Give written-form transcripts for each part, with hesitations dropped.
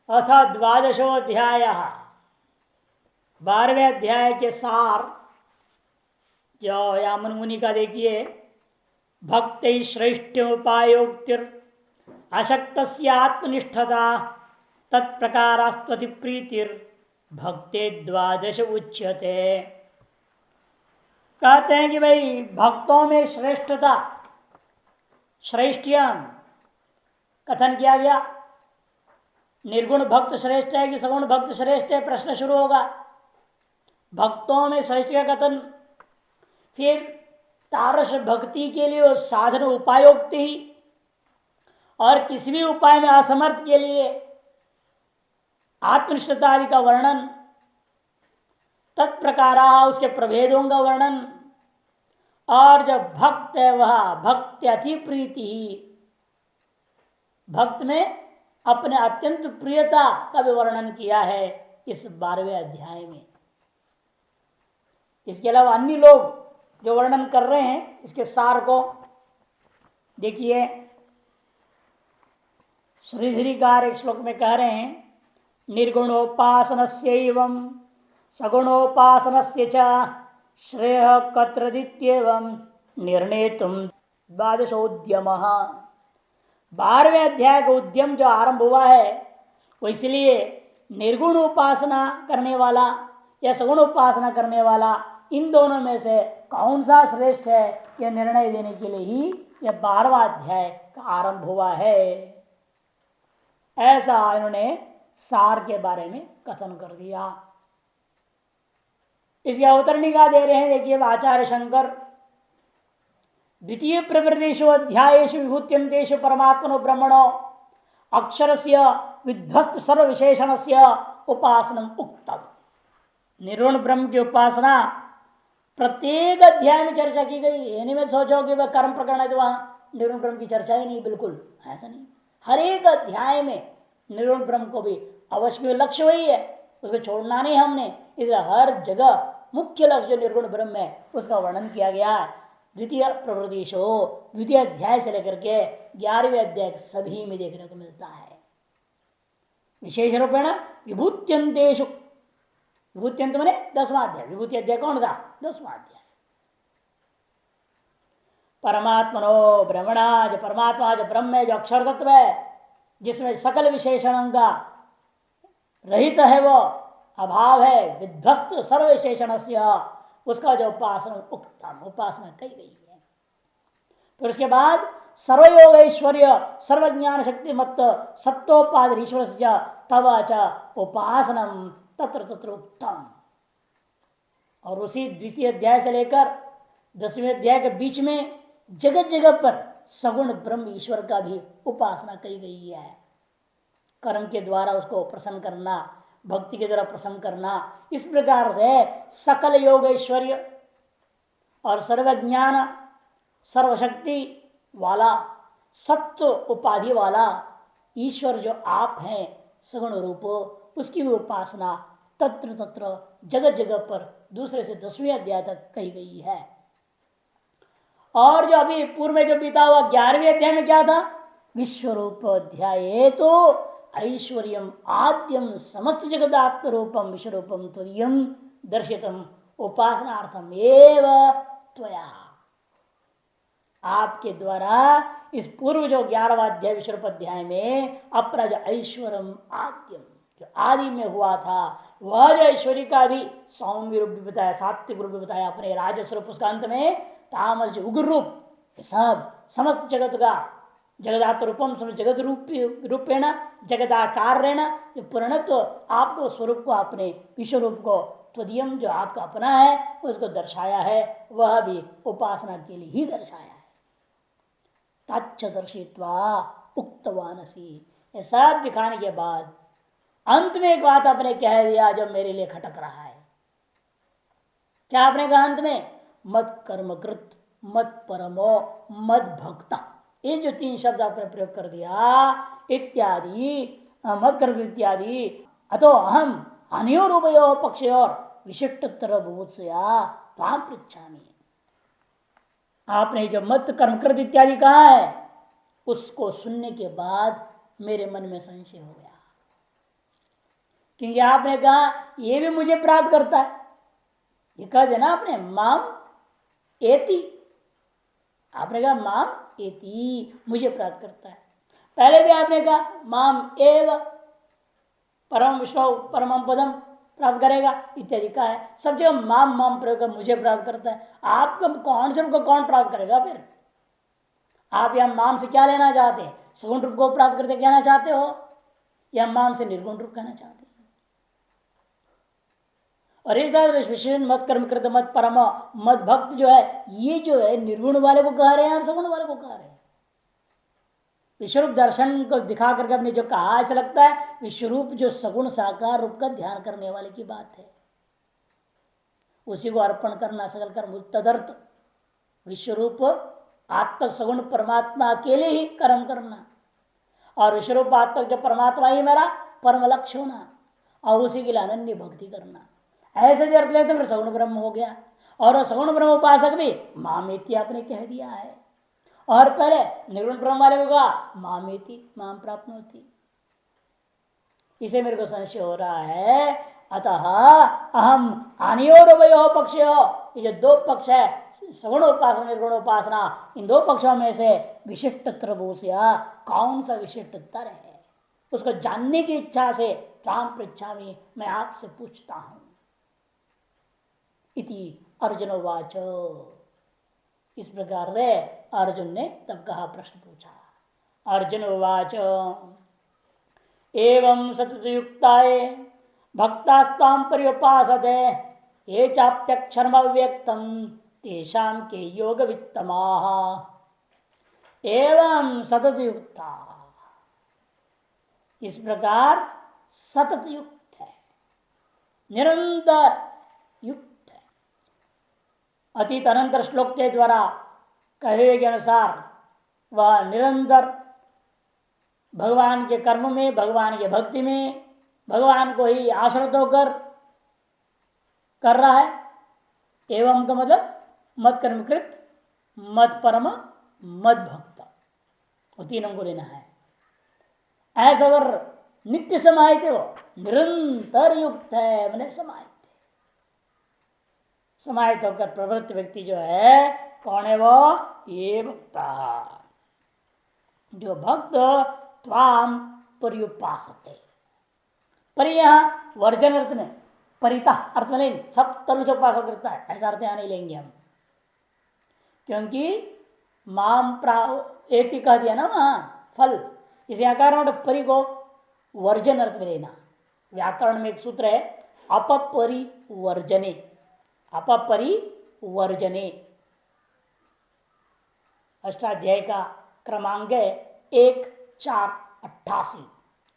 अथ द्वादशोऽध्याय। 12वें अध्याय के सार जो यामन मुनि का देखिए, भक्त श्रेष्ठ उपायोक्तिर अशक्त आत्मनिष्ठता तत्प्रकारास्त्वति प्रीतिर भक्ते द्वादश उच्यते। कहते हैं कि भाई भक्तों में श्रेष्ठता, श्रेष्ठियम कथन किया गया। निर्गुण भक्त श्रेष्ठ है कि सगुण भक्त श्रेष्ठ है, प्रश्न शुरू होगा। भक्तों में श्रेष्ठ का कथन, फिर तारस भक्ति के लिए साधन उपायोक्ति ही, और किसी भी उपाय में असमर्थ के लिए आत्मनिष्ठता आदि का वर्णन, तत्प्रकार उसके प्रभेदों का वर्णन, और जब भक्त है वह भक्त अति प्रीति ही, भक्त में अपने अत्यंत प्रियता का भी वर्णन किया है इस 12वें अध्याय में। इसके अलावा अन्य लोग जो वर्णन कर रहे हैं इसके सार को देखिए। श्रीधरीकार एक श्लोक में कह रहे हैं, निर्गुणोपासनस्यैवं सगुणोपासनस्य च श्रेयः कत्रदित्येवं निर्णेतुं द्वादशोद्यमः। 12वें अध्याय का उद्यम जो आरंभ हुआ है वो इसलिए निर्गुण उपासना करने वाला या सगुण उपासना करने वाला, इन दोनों में से कौन सा श्रेष्ठ है यह निर्णय देने के लिए ही यह 12वां अध्याय का आरंभ हुआ है। ऐसा इन्होंने सार के बारे में कथन कर दिया। इसकी अवतरणिका दे रहे हैं, देखिए आचार्य शंकर, द्वितीय प्रवृत्तिषु अध्यायेषु विभूत्यन्तेषु परमात्मनो ब्रह्मणो अक्षरस्य विध्वस्त सर्व विशेषणस्य उपासनम उक्तम। निर्गुण ब्रह्म की उपासना प्रत्येक अध्याय में चर्चा की गई। ये नहीं मैं सोचो कि वह कर्म प्रकरण है तो वहां निर्गुण ब्रह्म की चर्चा ही नहीं, बिल्कुल ऐसा नहीं। हर एक अध्याय में निर्गुण ब्रह्म को भी अवश्य लक्ष्य वही है, उसको छोड़ना नहीं हमने। इसलिए हर जगह मुख्य लक्ष्य जो निर्गुण ब्रह्म है उसका वर्णन किया गया है। द्वितीय प्रवृत्तिषु, द्वितीय अध्याय से लेकर के 11वें अध्याय सभी में देखने को मिलता है। विशेष रूपेण विभूत्यंतेषु, विभूत्यंत माने 10वां अध्याय। विभूति अध्याय कौन सा? 10वां अध्याय। परमात्मनो ब्रह्मणा, जो परमात्मा जो ब्रह्म है, जो अक्षर तत्व है, जिसमें सकल विशेषणों का रहित है, वो अभाव है, विध्वस्त सर्व विशेषण, उसका जो उपासना उक्तम, उपासना कही गई है। फिर उसके बाद सर्वयोग ऐश्वर्य सर्वज्ञान शक्ति मत सत्योपाद ईश्वर से तव च उपासनम तत्र तत्र उत्तम। और उसी द्वितीय अध्याय से लेकर 10वें अध्याय के बीच में जगह जगह पर सगुण ब्रह्म ईश्वर का भी उपासना कही गई है। कर्म के द्वारा उसको प्रसन्न करना, भक्ति के द्वारा प्रसन्न करना, इस प्रकार से सकल योग ऐश्वर्य और सर्वज्ञान सर्वशक्ति वाला सत्व उपाधि वाला ईश्वर जो आप हैं सगुण रूप, उसकी भी उपासना तत्र तत्र जगह जगह पर दूसरे से 10वें अध्याय तक कही गई है। और जो अभी पूर्व में जो बीता हुआ 11वें अध्याय में क्या था? विश्वरूप अध्याय तो ऐश्वर्यम आद्यम समस्त जगदात्म रूपम विश्वरूपम त्वय्यम दर्शितम उपासनार्थम एव त्वया। आपके द्वारा इस पूर्व जो 11वां अध्याय विश्वरूप अध्याय में अपना जो ऐश्वर्यम आद्यम जो आदि में हुआ था, वह जो ऐश्वर्य का भी सौम्य रूप भी बताया, सात्विक रूप भी बताया, अपने राजस रूप, उसका अंत में तामस उग्र रूप, सब समस्त जगत का जगदात्म रूपम समस्त जगत रूपेण जगदाकार रहना, जो पूर्णत्व आपको स्वरूप को, अपने विश्व रूप को त्वदीयम जो आपका अपना है उसको दर्शाया है, वह भी उपासना के लिए ही दर्शाया है। तच्च दर्शित्वा उक्तवानसी, ये सब दिखाने के बाद अंत में एक बात आपने कह दिया जो मेरे लिए खटक रहा है। क्या आपने कहा अंत में? मत कर्मकृत मत परमो मत भक्ता, ये जो 3 शब्द आपने प्रयोग कर दिया इत्यादि, मत कर्म इत्यादि, अतो अहम अनयोरुभयो पक्षयोर विशिष्टतर भूत्सया ताम पृच्छामि। आपने जो मत कर्मकृत इत्यादि कहा है उसको सुनने के बाद मेरे मन में संशय हो गया। क्योंकि आपने कहा ये भी मुझे प्राप्त करता है, ये कह देना आपने माम एति, आपने कहा माम एति मुझे प्राप्त करता है। पहले भी आपने कहा माम एव परम विष्णु परम पदम प्राप्त करेगा इत्यादि का है। सब जगह माम माम प्रयोग कर मुझे प्राप्त करता है। आपका कौन से रूप को कौन प्राप्त करेगा? फिर आप यहां माम से क्या लेना चाहते हैं? सगुण रूप को प्राप्त करते कहना चाहते हो या माम से निर्गुण रूप कहना चाहते हैं? और इस विशेष मत कर्म कृत मत परम मत भक्त जो है, ये जो है निर्गुण वाले को कह रहे हैं, आप सगुण वाले को कह रहे हैं। विश्वरूप दर्शन को दिखा करके अपने जो कहा, ऐसा लगता है विश्वरूप जो सगुण साकार रूप का ध्यान करने वाले की बात है, उसी को अर्पण करना सकल कर्म तदर्थ। विश्वरूप आत्मक सगुण परमात्मा अकेले ही कर्म करना, और विश्वरूप आत्मक जो परमात्मा ही मेरा परम लक्ष्य होना, और उसी के लिए अनन्य भक्ति करना। ऐसे जो अर्थ लेते फिर सगुण ब्रह्म हो गया। और सगुण ब्रह्म उपासक भी मामेति आपने कह दिया है, और पहले निर्गुण ब्रह्म वाले को कहा मामेति माम प्राप्त होती। इसे मेरे को संशय हो रहा है। अतः अहम अनियोरवयो पक्ष, ये जो दो पक्ष है सगुण उपासना निर्गुण उपासना, इन दो पक्षों में से विशिष्ट त्रभूषया कौन सा विशिष्टतर है, उसको जानने की इच्छा से प्राण पृच्छा में मैं आपसे पूछता हूं। इति अर्जुन वाच, इस प्रकार से अर्जुन ने तब कहा, प्रश्न पूछा। अर्जुन वाच एवं सतत युक्ताये भक्तास्तां पर्युपासते ये चाप्यक्षरम अव्यक्तम तेषां के योग वित्तमाः। एवं सतत युक्ता, इस प्रकार सतत युक्त है, निरंतर युक्त है। अतीत अनंतर श्लोक के द्वारा कहे हुए के अनुसार वह निरंतर भगवान के कर्म में, भगवान के भक्ति में, भगवान को ही आश्रित होकर कर रहा है। एवं का मतलब मत कर्मकृत, मत परम, मत भक्त, वो तीनों को लेना है। ऐसा अगर नित्य समाहित हो, निरंतर युक्त है, मैंने समाहित समाहित होकर प्रवृत्त व्यक्ति जो है कौन है? वो ये भक्ता, जो भक्त त्वाम पर्युपासते। पर यहां वर्जन अर्थ में, परिता अर्थ में नहीं, सब तरह से उपासना करता है ऐसा अर्थ यहां नहीं लेंगे हम, क्योंकि माम एति कह दिया ना वहां फल, इस व्याकरण परि को वर्जन अर्थ में लेना। व्याकरण में एक सूत्र है अपपरिवर्जने, अपपरिवर्जने, अष्टाध्याय का क्रमांक है 1488,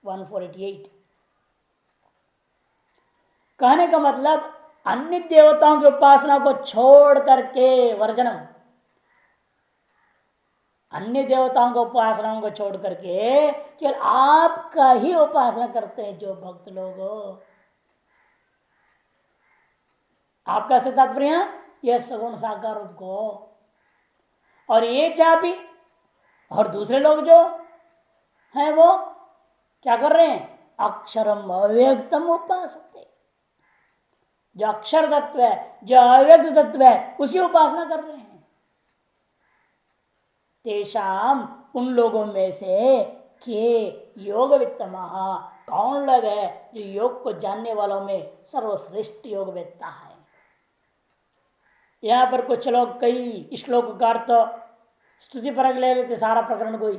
1488। कहने का मतलब अन्य देवताओं की उपासना को छोड़ करके, वर्जनम, अन्य देवताओं की उपासनाओं को छोड़ करके केवल आपका ही उपासना करते हैं जो भक्त लोग। आपका से तात्पर्य यह सगुण साकार रूप को, और ये चापी और दूसरे लोग जो हैं वो क्या कर रहे हैं? अक्षरम अव्यक्तम उपासते, जो अक्षर तत्व है, जो अव्यक्त तत्व है, उसकी उपासना कर रहे हैं। तेषाम, उन लोगों में से के योग वित्तमा, कौन लोग है जो योग को जानने वालों में सर्वश्रेष्ठ योग वेत्ता है। यहां पर कुछ लोग कई श्लोक का अर्थ स्तुति परक ले लेते सारा प्रकरण को ही,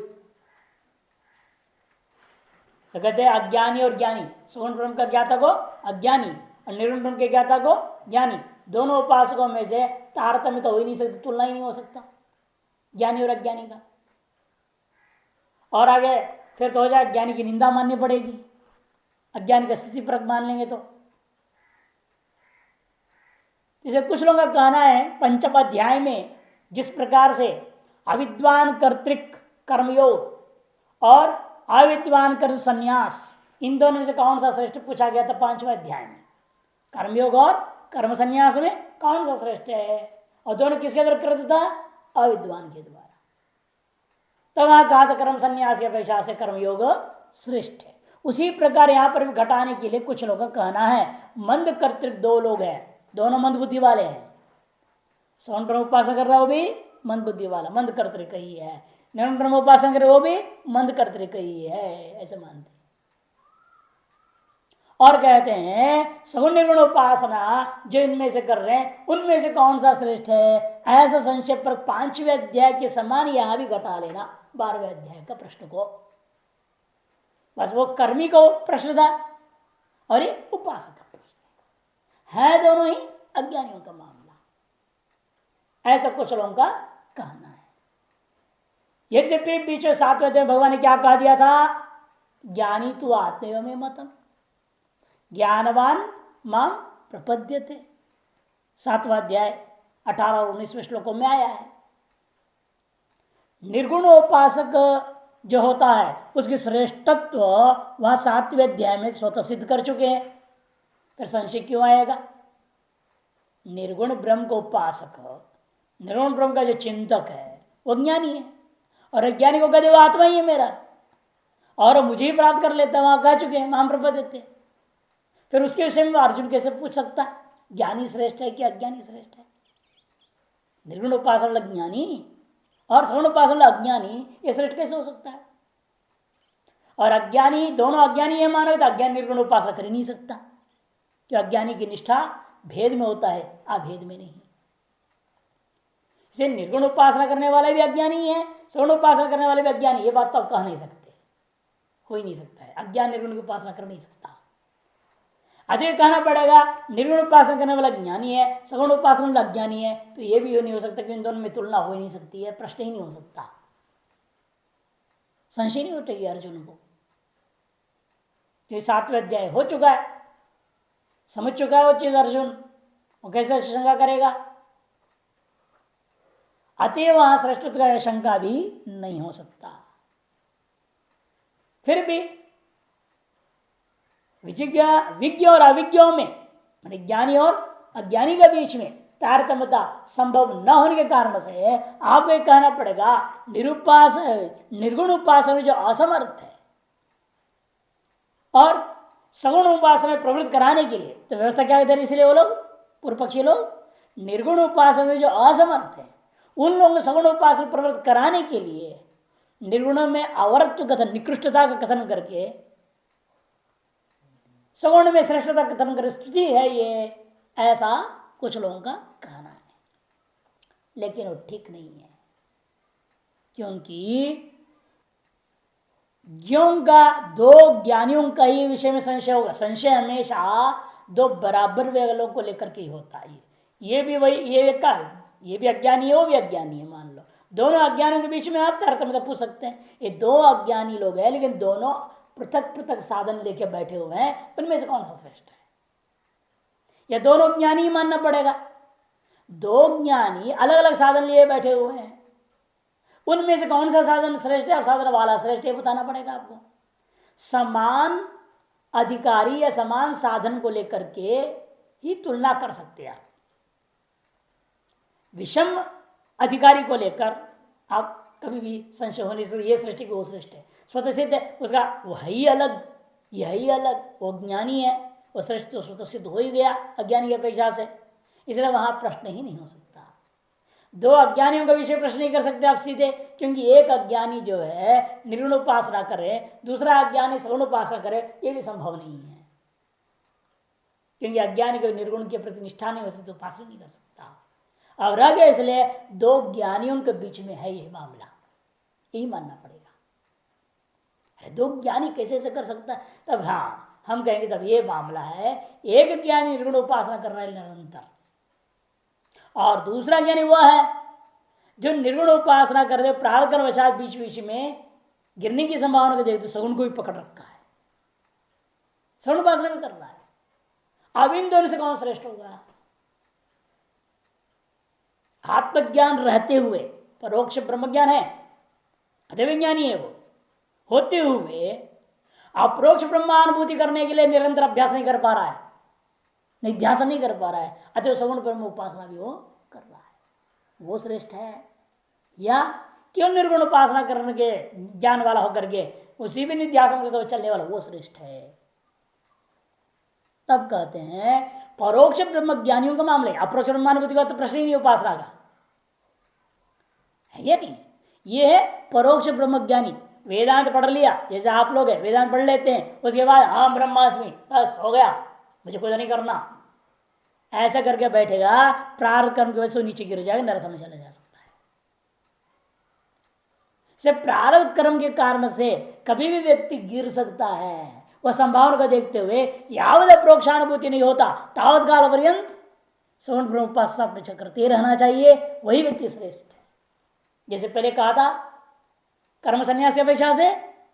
तो कहते हैं अज्ञानी और ज्ञानी, सगुण ब्रह्म का ज्ञाता को अज्ञानी और निर्गुण ब्रह्म के ज्ञाता को ज्ञानी, दोनों उपासकों में से तारतम्य तो हो ही नहीं सकता, तुलना ही नहीं हो सकता ज्ञानी और अज्ञानी का। और आगे फिर तो हो जाए ज्ञानी की निंदा माननी पड़ेगी, अज्ञानी का स्तुति परक मान लेंगे तो। इसे कुछ लोगों का कहना है पंचम अध्याय में जिस प्रकार से अविद्वान कर्तृक कर्मयोग और अविद्वान कर्म संन्यास, इन दोनों में से कौन सा श्रेष्ठ पूछा गया था 5वें अध्याय में। कर्मयोग और कर्म संन्यास में कौन सा श्रेष्ठ है, और दोनों किसके द्वारा कृत था? अविद्वान के द्वारा। तब वहां कहा था कर्म संन्यास की अपेक्षा से कर्मयोग श्रेष्ठ है। उसी प्रकार यहां पर भी घटाने के लिए कुछ लोगों का कहना है मंद कर्तृक दो लोग हैं, दोनों मंद बुद्धि वाले हैं। सौन ब्रह्म उपासना कर रहा है वो भी मंद बुद्धि वाला, मंद कर्तृक ही है। निर्गुण ब्रह्म उपासना कर रहे वो भी मंद कर्तृक ही है, ऐसे मानते। और कहते हैं सगुण निर्गुण उपासना जो इनमें से कर रहे हैं उनमें से कौन सा श्रेष्ठ है, ऐसा संशय पर 5वें अध्याय के समान यहां भी घटा लेना 12वें अध्याय का प्रश्न को। बस वो कर्मी को प्रश्न था और ये उपासक का प्रश्न है, दोनों ही अज्ञानियों का मामला, ऐसा कुछ लोगों का कहना है। यद्यपि बीच में 7वें अध्याय भगवान ने क्या कह दिया था, ज्ञानी तू आत्मेव में मतम ज्ञानवान मां प्रपद्यते, 7वां अध्याय 18 और 19वें श्लोकों में आया है। निर्गुण उपासक जो होता है उसकी श्रेष्ठत्व वह 7वें अध्याय में स्वतः सिद्ध कर चुके हैं, फिर संशय क्यों आएगा। निर्गुण ब्रह्म को उपासक, निर्गुण ब्रह्म का जो चिंतक है वो ज्ञानी है, और अज्ञानी को कहते वो आत्मा ही है मेरा और मुझे ही प्राप्त कर लेता, वहां कह चुके हैं मां प्रपद्यते। फिर उसके विषय में अर्जुन कैसे पूछ सकता ज्ञानी श्रेष्ठ है कि अज्ञानी श्रेष्ठ है। निर्गुण उपासना ज्ञानी और सगुण उपासना अज्ञानी, ये श्रेष्ठ कैसे हो सकता है। और अज्ञानी, दोनों अज्ञानी है मानो तो अज्ञानी निर्गुण उपासना कर ही नहीं सकता, कि अज्ञानी की निष्ठा भेद में होता है, अभेद में नहीं। इसे निर्गुण उपासना करने वाले भी अज्ञानी है, सगुण उपासना करने वाले भी अज्ञानी, ये बात तो आप कह नहीं सकते, हो ही नहीं सकता है। अज्ञान निर्गुण की उपासना कर नहीं सकता। अजय कहना पड़ेगा निर्गुण उपासना करने वाला ज्ञानी है, सगुण उपासना वाला अज्ञानी है, तो यह भी नहीं हो सकता कि इन दोनों में तुलना हो ही नहीं सकती है, प्रश्न ही नहीं हो सकता, संशय नहीं उठेगी अर्जुन को। 7वें अध्याय हो चुका है, समझ चुका है वो चीज अर्जुन, वो कैसे शंका करेगा। अतएव वहां श्रेष्ठत्व का शंका भी नहीं हो सकता। फिर भी विज्ञ और अविज्ञों में, माने ज्ञानी और अज्ञानी के बीच में तारतम्यता संभव न होने के कारण से आपको एक कहना पड़ेगा निर्गुण उपासना में जो असमर्थ है और सगुण उपासना में प्रवृत्त कराने के लिए तो व्यवस्था क्या कहते हैं, इसलिए वो लोग पूर्व पक्षी लोग निर्गुण उपासना में जो असमर्थ है उन लोगों को सगुण उपासना प्रवृत्त कराने के लिए निर्गुण में अवरत्व कथन, निकृष्टता का कथन करके सगुण में श्रेष्ठता कथन कर स्थिति है ये, ऐसा कुछ लोगों का कहना है। लेकिन वो ठीक नहीं है, क्योंकि ज्ञों का दो ज्ञानियों का ही विषय में संशय होगा। संशय हमेशा दो बराबर लोगों को लेकर के ही होता है। ये भी वही, ये भी अज्ञानी है, वो भी अज्ञानी है। मान लो दोनों अज्ञानियों के बीच में आप तारतम्य पूछ सकते हैं, ये दो अज्ञानी लोग हैं लेकिन दोनों पृथक पृथक साधन लेके बैठे हुए हैं, उनमें से कौन सा श्रेष्ठ है। या दोनों ज्ञानी ही मानना पड़ेगा। दो ज्ञानी अलग अलग साधन लिए बैठे हुए हैं, उनमें से कौन सा साधन श्रेष्ठ है और साधन वाला श्रेष्ठ है बताना पड़ेगा आपको। समान अधिकारी या समान साधन को लेकर के ही तुलना कर सकते हैं आप। विषम अधिकारी को लेकर आप कभी भी संशय होने से ये श्रेष्ठ वो श्रेष्ठ है, स्वतः सिद्ध है उसका, वो है ही अलग, यही अलग, वो ज्ञानी है, वो श्रेष्ठ तो स्वतः सिद्ध हो ही गया अज्ञानी की अपेक्षा से, इसलिए वहां प्रश्न ही नहीं हो सकता। दो अज्ञानियों का विषय प्रश्न नहीं कर सकते आप सीधे, क्योंकि एक अज्ञानी जो है निर्गुण उपासना करे, दूसरा अज्ञानी सगुण उपासना करे, ये भी संभव नहीं है, क्योंकि अज्ञानी को निर्गुण के प्रति निष्ठा नहीं हो सकती तो उपासना नहीं कर सकता। अब रह गया, इसलिए दो ज्ञानियों के बीच में है ये मामला, यही मानना पड़ेगा। अरे दो ज्ञानी कैसे से कर सकता है, तब हाँ हम कहेंगे तब ये मामला है, एक ज्ञानी निर्गुण उपासना कर रहा है निरंतर और दूसरा ज्ञानी वह है जो निर्गुण उपासना कर दे, प्राण कर वशात बीच बीच में गिरने की संभावना को देखते सगुण को भी पकड़ रखा है, सगुण उपासना भी कर रहा है। अब इन दोनों से कौन श्रेष्ठ होगा। आत्मज्ञान रहते हुए परोक्ष ब्रह्मज्ञान है, अध्यविज्ञानी है, वो होते हुए अपरोक्ष ब्रह्मानुभूति करने के लिए निरंतर अभ्यास नहीं कर पा रहा है, नहीं ध्यान नहीं कर पा रहा है, अतः सगुण ब्रह्म उपासना भी वो कर रहा है, वो श्रेष्ठ है। या क्यों निर्गुण उपासना करने के ज्ञान वाला होकर के उसी भी निध्यासन करते चलने वाला वो श्रेष्ठ है। तब कहते हैं परोक्ष ब्रह्म ज्ञानियों का मामले, अप्रोक्ष ब्रह्मानुभूति का तो प्रश्न ही नहीं उपासना का है, ये नहीं। ये है परोक्ष ब्रह्म ज्ञानी, वेदांत पढ़ लिया जैसे आप लोग है, वेदांत पढ़ लेते हैं उसके बाद हाँ ब्रह्मास्मि बस हो गया, मुझे कुछ नहीं करना, ऐसा करके बैठेगा, प्रारब्ध कर्म की वजह से नीचे गिर जाएगा, नरक में चला जा सकता है। से प्रारब्ध कर्म के कारण से कभी भी व्यक्ति गिर सकता है, वह संभावना को देखते हुए यावत प्रोक्षानुभूति नहीं होता तावत काल पर्यंत सगुण ब्रह्मोपासना करते रहना चाहिए, वही व्यक्ति श्रेष्ठ है। जैसे पहले कहा था कर्म संन्यास की अपेक्षा से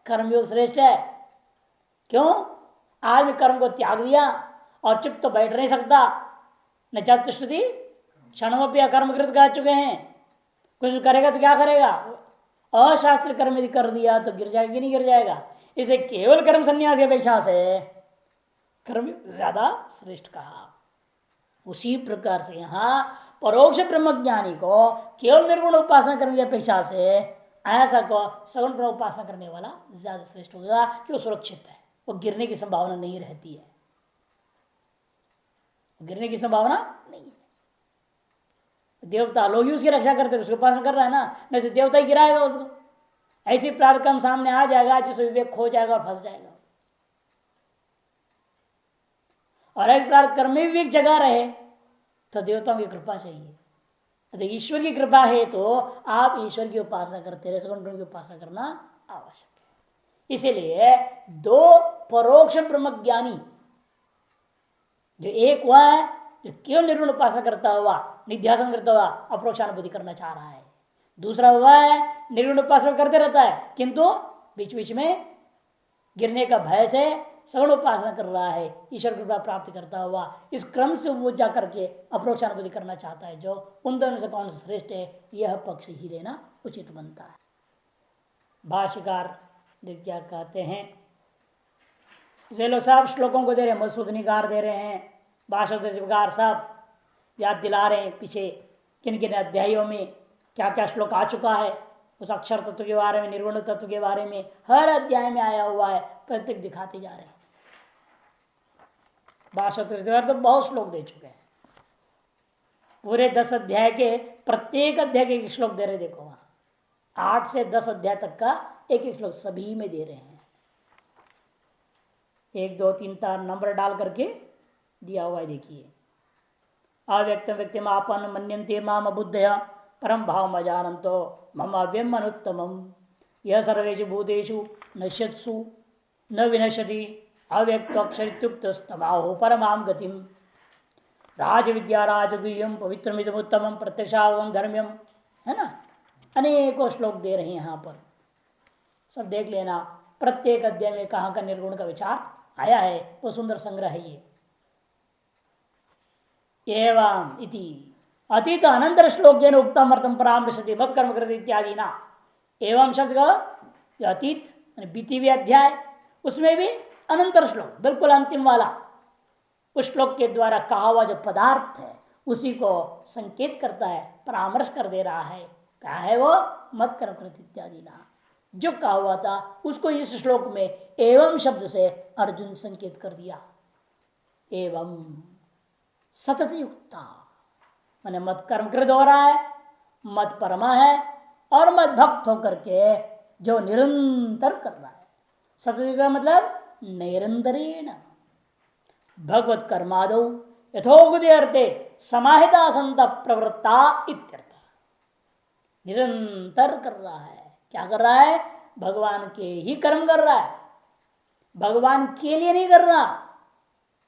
कर्मयोग श्रेष्ठ है। क्यों? आज में कर्म को त्याग दिया और चुप तो बैठ नहीं सकता, न चतुष्टि क्षणों कर्मकृत कह चुके हैं, कुछ करेगा तो क्या करेगा, अशास्त्र कर्म यदि कर दिया तो गिर जाएगा कि नहीं गिर जाएगा। इसे केवल कर्म संन्यास की अपेक्षा से कर्म ज्यादा श्रेष्ठ कहा। उसी प्रकार से यहाँ परोक्ष ब्रह्मज्ञानी को केवल निर्गुण उपासना करने की अपेक्षा से ऐसा को सगुण ब्रह्म उपासना करने वाला ज्यादा श्रेष्ठ होगा, कि वो सुरक्षित है, वो गिरने की संभावना नहीं रहती है, गिरने की संभावना नहीं है। देवता लोग ही उसकी रक्षा करते हैं, उसकी उपासना कर रहा है ना, नहीं तो देवता ही गिराएगा उसको। ऐसी प्रार्थ कर्म सामने आ जाएगा जिससे विवेक खो जाएगा और फंस जाएगा, और ऐसे प्रार्थ कर्म में विवेक जगा रहे तो देवताओं की कृपा चाहिए। तो ईश्वर की कृपा है तो आप ईश्वर की उपासना करते रहे, सगुण ब्रह्म की उपासना करना आवश्यक है। इसीलिए दो परोक्ष ब्रह्म ज्ञानी, जो एक वह है जो केवल निर्गुण उपासना करता हुआ निध्यासन करता हुआ अप्रोक्षानुभूति करना चाह रहा है, दूसरा वह है निर्गुण उपासना करते रहता है किंतु बीच बीच में गिरने का भय से सगुण उपासना कर रहा है, ईश्वर कृपा प्राप्त करता हुआ इस क्रम से वो जा करके अप्रोक्षानुभूति करना चाहता है। जो उन दोनों से कौन सा श्रेष्ठ है, यह पक्ष ही लेना उचित बनता है। भाष्यकार क्या कहते हैं, ये लोग सब श्लोकों को दे रहे हैं, मधुसूदनीकार दे रहे हैं, भाष्यकार सब याद दिला रहे हैं पीछे किन किन अध्यायों में क्या क्या श्लोक आ चुका है, उस अक्षर तत्व के बारे में, निर्गुण तत्व के बारे में हर अध्याय में आया हुआ है, प्रत्येक दिखाते जा रहे हैं। भाष्यकार तो बहुत श्लोक दे चुके हैं, पूरे 10 अध्याय के प्रत्येक अध्याय के एक श्लोक दे रहे, देखो वहां 8 से 10 अध्याय तक का एक एक श्लोक सभी में दे रहे हैं, 1 2 3 4 नंबर डाल करके दिया हुआ है। देखिए, अव्यक्त व्यक्ति आपन मन्यन्ते माम अबुद्धया परम भाव मजानंतो मम अव्यम अनुत्तमम यह सर्वेषु भूतेषु नश्यत्सु न विनश्यति अव्यक्त अक्षरित्युक्त स्तमाहो परमाम गतिम राज विद्या राजगुह्यम पवित्रमिदमुत्तमम प्रत्यक्षावगम धर्म्यम, है ना। अनेकों श्लोक दे रहे हैं यहाँ पर, सब देख लेना। प्रत्येक अध्याय में कहाँ का निर्गुण का विचार आया है, वो सुंदर संग्रह है ये। एवं इति अतीत अनंतर श्लोक उक्तम अर्थम परामर्शति मत कर्म कृत इत्यादि ना। एवं शब्द का जो अतीत बीती हुई अध्याय, उसमें भी अनंतर श्लोक बिल्कुल अंतिम वाला, उस श्लोक के द्वारा कहा हुआ जो पदार्थ है उसी को संकेत करता है, परामर्श कर दे रहा है। क्या है वो? मत कर्म कृत इत्यादि ना, जो कहा हुआ था उसको इस श्लोक में एवं शब्द से अर्जुन संकेत कर दिया। एवं सतत युक्ता माने मत कर्म कृत हो रहा है, मत परमा है, और मत भक्त होकर के जो निरंतर कर रहा है। सतत युक्ता मतलब निरंतरेण भगवत कर्मादौ यथोक्ते अर्थे समाहिता संत प्रवृत्ता इत्यर्थ। निरंतर कर रहा है, क्या कर रहा है? भगवान के ही कर्म कर रहा है, भगवान के लिए नहीं कर रहा।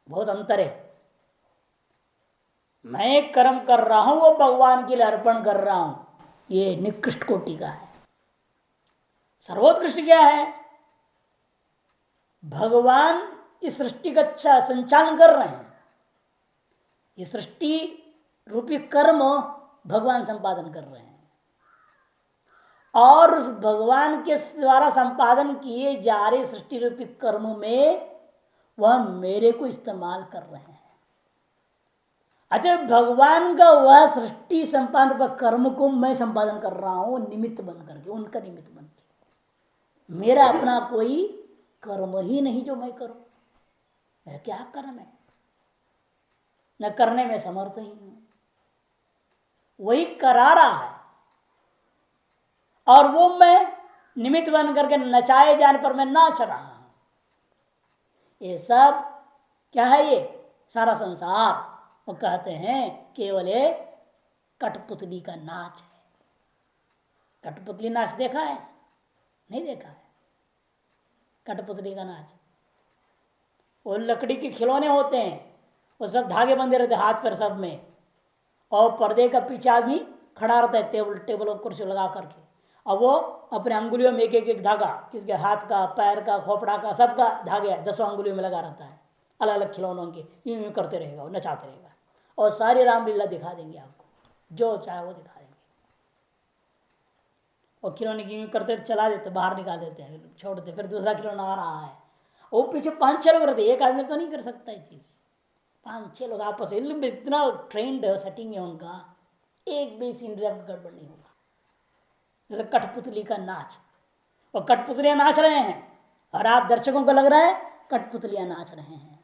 बहुत अंतर है। मैं कर्म कर रहा हूं वो भगवान के लिए अर्पण कर रहा हूं, ये निकृष्ट कोटि का है। सर्वोत्कृष्ट क्या है? भगवान इस सृष्टि का अच्छा संचालन कर रहे हैं, ये सृष्टि रूपी कर्म भगवान संपादन कर रहे हैं, और उस भगवान के द्वारा संपादन किए जा रहे सृष्टि रूपी कर्म में वह मेरे को इस्तेमाल कर रहे हैं। अतः भगवान का वह सृष्टि संपादन पर कर्म को मैं संपादन कर रहा हूं निमित्त बन करके, उनका निमित्त बन के। मेरा अपना कोई कर्म ही नहीं जो मैं करूं। मेरा क्या कर्म है, न करने में समर्थ ही हूं, वही करा रहा है। और वो मैं निमित्त बन करके नचाए जाने पर मैं नाच रहा हूं। ये सब क्या है? ये सारा संसार वो कहते हैं केवल एक कठपुतली का नाच है। कठपुतली नाच देखा है? नहीं देखा है कठपुतली का नाच। वो लकड़ी के खिलौने होते हैं, वो सब धागे बंधे रहते हाथ पर सब में, और पर्दे का पीछे आदमी खड़ा रहता है टेबल और कुर्सी लगा करके, और वो अपने अंगुलियों में एक एक धागा, किसके हाथ का, पैर का, खोपड़ा का, सबका धागे 10 अंगुलियों में लगा रहता है, अलग अलग खिलौनों के, यूं करते रहेगा, वो नचाते रहेगा, और सारी रामलीला दिखा देंगे आपको, जो चाहे वो दिखा देंगे। और खिलौने की यूं करते चला देते, बाहर निकाल देते हैं, छोड़ देते, फिर दूसरा खिलौना आ रहा है। वो पीछे 5-6 लोग रहते, एक आदमी तो नहीं कर सकता ये चीज। 5-6 लोग आपस में इतना ट्रेंड सेटिंग है उनका, एक भी सीन गड़बड़ नहीं होगा। जैसे कठपुतली का नाच, और कठपुतलियां नाच रहे हैं और आप दर्शकों को लग रहा है कठपुतलियां नाच रहे हैं,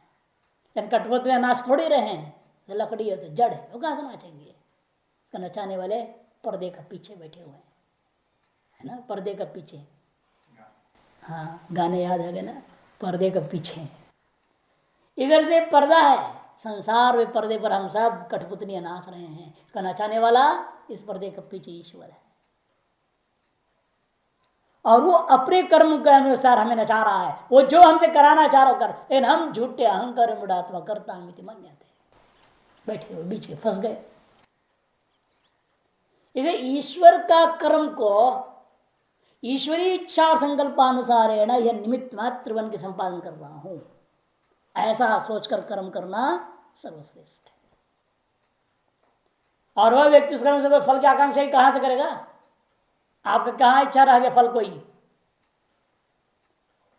लेकिन कठपुतलियां नाच थोड़ी रहे हैं। लकड़ी है तो जड़ है, वो कहां से नाचेंगे? इसका नचाने वाले पर्दे का पीछे बैठे हुए हैं, है ना, पर्दे का पीछे। हाँ, गाने याद है ना, पर्दे का पीछे। इधर से पर्दा है संसार में, पर्दे पर हम सब कठपुतलियां नाच रहे हैं। इसका नचाने वाला इस पर्दे के पीछे ईश्वर है, और वो अपने कर्म के अनुसार हमें नचा रहा है। वो जो हमसे कराना चाह रहा कर, लेकिन हम झूठे अहंकार मुड़ात्मा करता मन जाते, बैठे हुए बीच में फंस गए। इसे ईश्वर का कर्म को ईश्वरीय इच्छा और संकल्पानुसार है ना, यह निमित्त मात्र बन के संपादन कर रहा हूं, ऐसा सोचकर कर्म करना सर्वश्रेष्ठ है। और वह व्यक्ति उस कर्म से कोई फल की आकांक्षा ही कहां से करेगा? आपका कहां इच्छा रह गया फल कोई,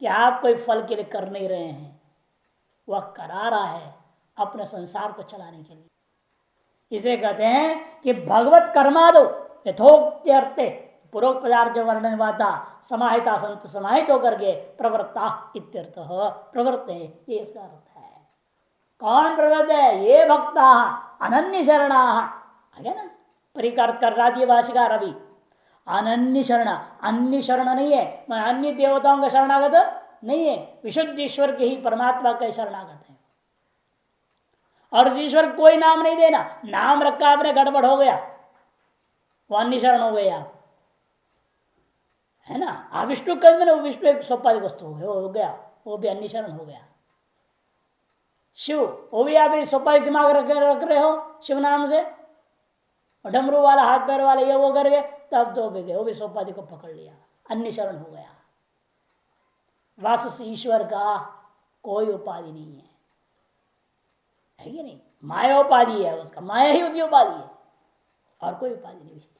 कि आप कोई फल के लिए कर नहीं रहे हैं, वह करा रहा है अपने संसार को चलाने के लिए। इसे कहते हैं कि भगवत कर्मादो यथोक्त्यर्थे पूर्वोक्त पदार्थ जो वर्णन हुआ था, समाहिता संत समाहित होकर के प्रवृत्ता इत्यर्थ, प्रवृत्त है ये इसका अर्थ है। कौन प्रवृत्त है? ये भक्ता अनन्य शरणा, आगे ना परिकार कर रहा दिए भाषिकार अभी। अनन्य शरण, अन्य शरण नहीं है, मैं अन्य देवताओं का शरणागत नहीं है, विशुद्ध ईश्वर के ही परमात्मा का शरणागत है। और ईश्वर कोई नाम नहीं देना, नाम रखा आपने गड़बड़ हो गया, वो अन्य शरण हो गया, है ना। आप विष्णु कद में विष्णु एक सोपाधिक वस्तु हो गया, वो भी अन्य शरण हो गया। शिव, वो भी आप सोपाधिक दिमाग रख रहे हो शिव नाम से, और डमरू वाला हाथ पैर वाला ये वो कर गए, तब तो भी गए, वो भी सोपाधि को पकड़ लिया, अन्य शरण हो गया। वासुस ईश्वर का कोई उपाधि नहीं है कि नहीं? माया उपाधि है उसका, माया ही उसकी उपाधि है, और कोई उपाधि नहीं विशेष।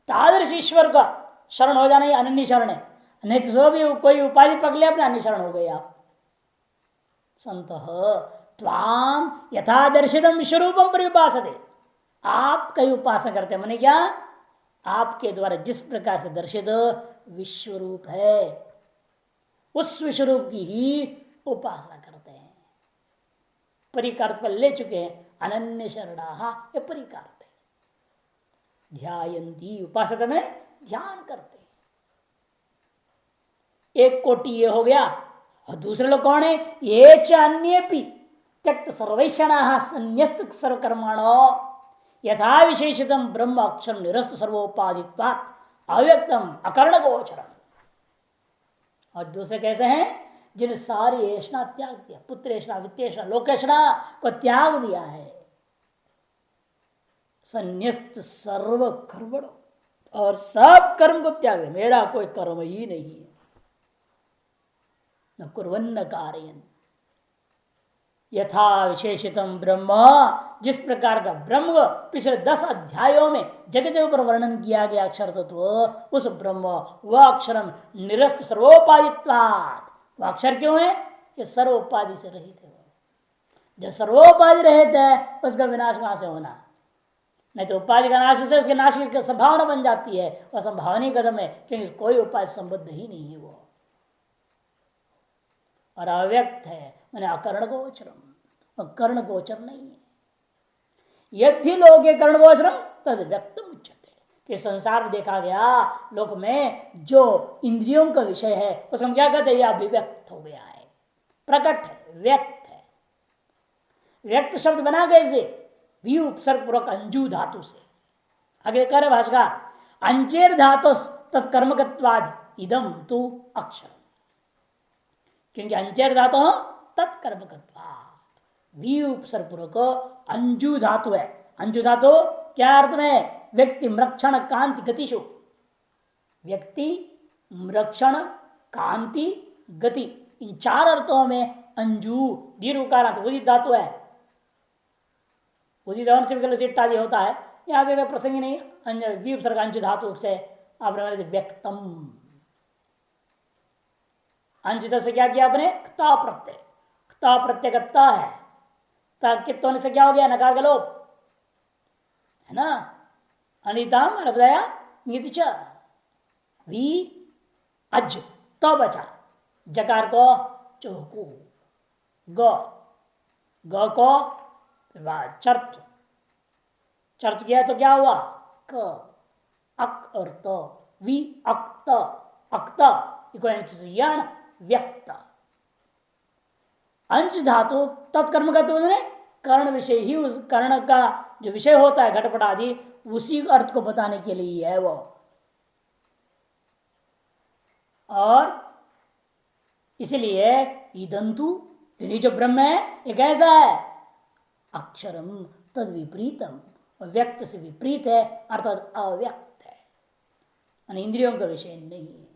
तादृश ईश्वर का शरण हो जाना ही अनन्य शरण है, नहीं तो जो भी कोई उपाधि पकड़ लिया अपने अन्य शरण हो गए आप। संत त्वाम यथा दर्शितम विश्वरूपम परिउपासते, आप कई उपासना करते हैं, माने क्या? आपके द्वारा जिस प्रकार से दर्शित विश्वरूप है, उस विश्वरूप की ही उपासना करते हैं। परिकार्थ पर ले चुके हैं, अनन्य शरणा, ये परिकार्थ है। ध्यायंती, उपासना में ध्यान करते हैं। एक कोटि ये हो गया, और दूसरे लोग कौन है? ये च अन्येपि त्यक्त सर्वैषणा संन्यस्त सर्वकर्माणो यथा विशेषितम ब्रह्म अक्षर निरस्त सर्वोपाधित्वात् अव्यक्तम अकर्ण गोचरम। और दूसरे कैसे हैं? जिन सारी ऐषणा त्याग दिया, पुत्र ऐषणा, वित्तेषणा, लोकेषणा को त्याग दिया है, संन्यस्त सर्व कर्मण, और सब कर्म को त्याग दिया, मेरा कोई कर्म ही नहीं है, न कुर्वन्न कारयन् यथा विशेषितम ब्रह्म, जिस प्रकार का ब्रह्म पिछले 10 अध्यायों में जगह जगह पर वर्णन किया गया अक्षर तत्व, उस ब्रह्म वह अक्षरम निरस्त सर्वोपाधित्वात्, वह अक्षर क्यों है? कि सर्वोपाधि से रहित है, जो सर्वोपाधि रहित है उसका विनाश कहां से होना? नहीं तो उपाधि का नाश से उसके नाश की संभावना बन जाती है, वह संभावनी कदम है, क्योंकि कोई उपाधि संबद्ध ही नहीं है वो, और अव्यक्त है, मैंने अकर्ण गोचरम, और कर्ण गोचर नहीं है। यदि लोग कर्ण गोचरम तद व्यक्त उच्चते, कि संसार में देखा गया लोक में जो इंद्रियों का विषय है उसको हम क्या कहते हैं? यह अभिव्यक्त हो गया है, प्रकट है, व्यक्त है। व्यक्त शब्द बना कैसे? वी उपसर्ग पूर्वक अंजू धातु से। आगे कर भाषाकार अंचेर धातु तत्कर्मकत्वाद इदम तु अक्षर, क्योंकि अंचेर धातु तत्कर्मकत्वाद वी उपसर्ग पूर्वक अंजू धातु है। अंजू धातु क्या अर्थ में? व्यक्ति मृक्षण कांति गतिशु, व्यक्ति मृक्षण कांति गति, इन चार अर्थों में अंजू दीर्घकारांत उदित धातु है। उदित से विकल्प आदि होता है, यहां से प्रसंग नहीं, वी उपसर्ग अंजू धातु से आपने व्यक्तम, अंजित से क्या किया आपने? क्ता प्रत्यय, क्ता प्रत्यय कत्ता है, कित्त होने से क्या हो गया? नकार का लोप है ना। अनिताम बताया नीति वी अज तो बचा, जकार को चौकू, ग को चर्त, चर्त किया तो क्या हुआ? क अक और तो वी अक्त, अक्त यण व्यक्त। अंश धातु तत्कर्म का तो कर्ण विषय ही, उस कर्ण का जो विषय होता है घटपट आदि, उसी अर्थ को बताने के लिए है वो। और इसलिए ईदंतु जो ब्रह्म है ये कैसा है? अक्षरम तद विपरीतम, व्यक्त से विपरीत है, अर्थात अव्यक्त है, इंद्रियों का विषय नहीं है।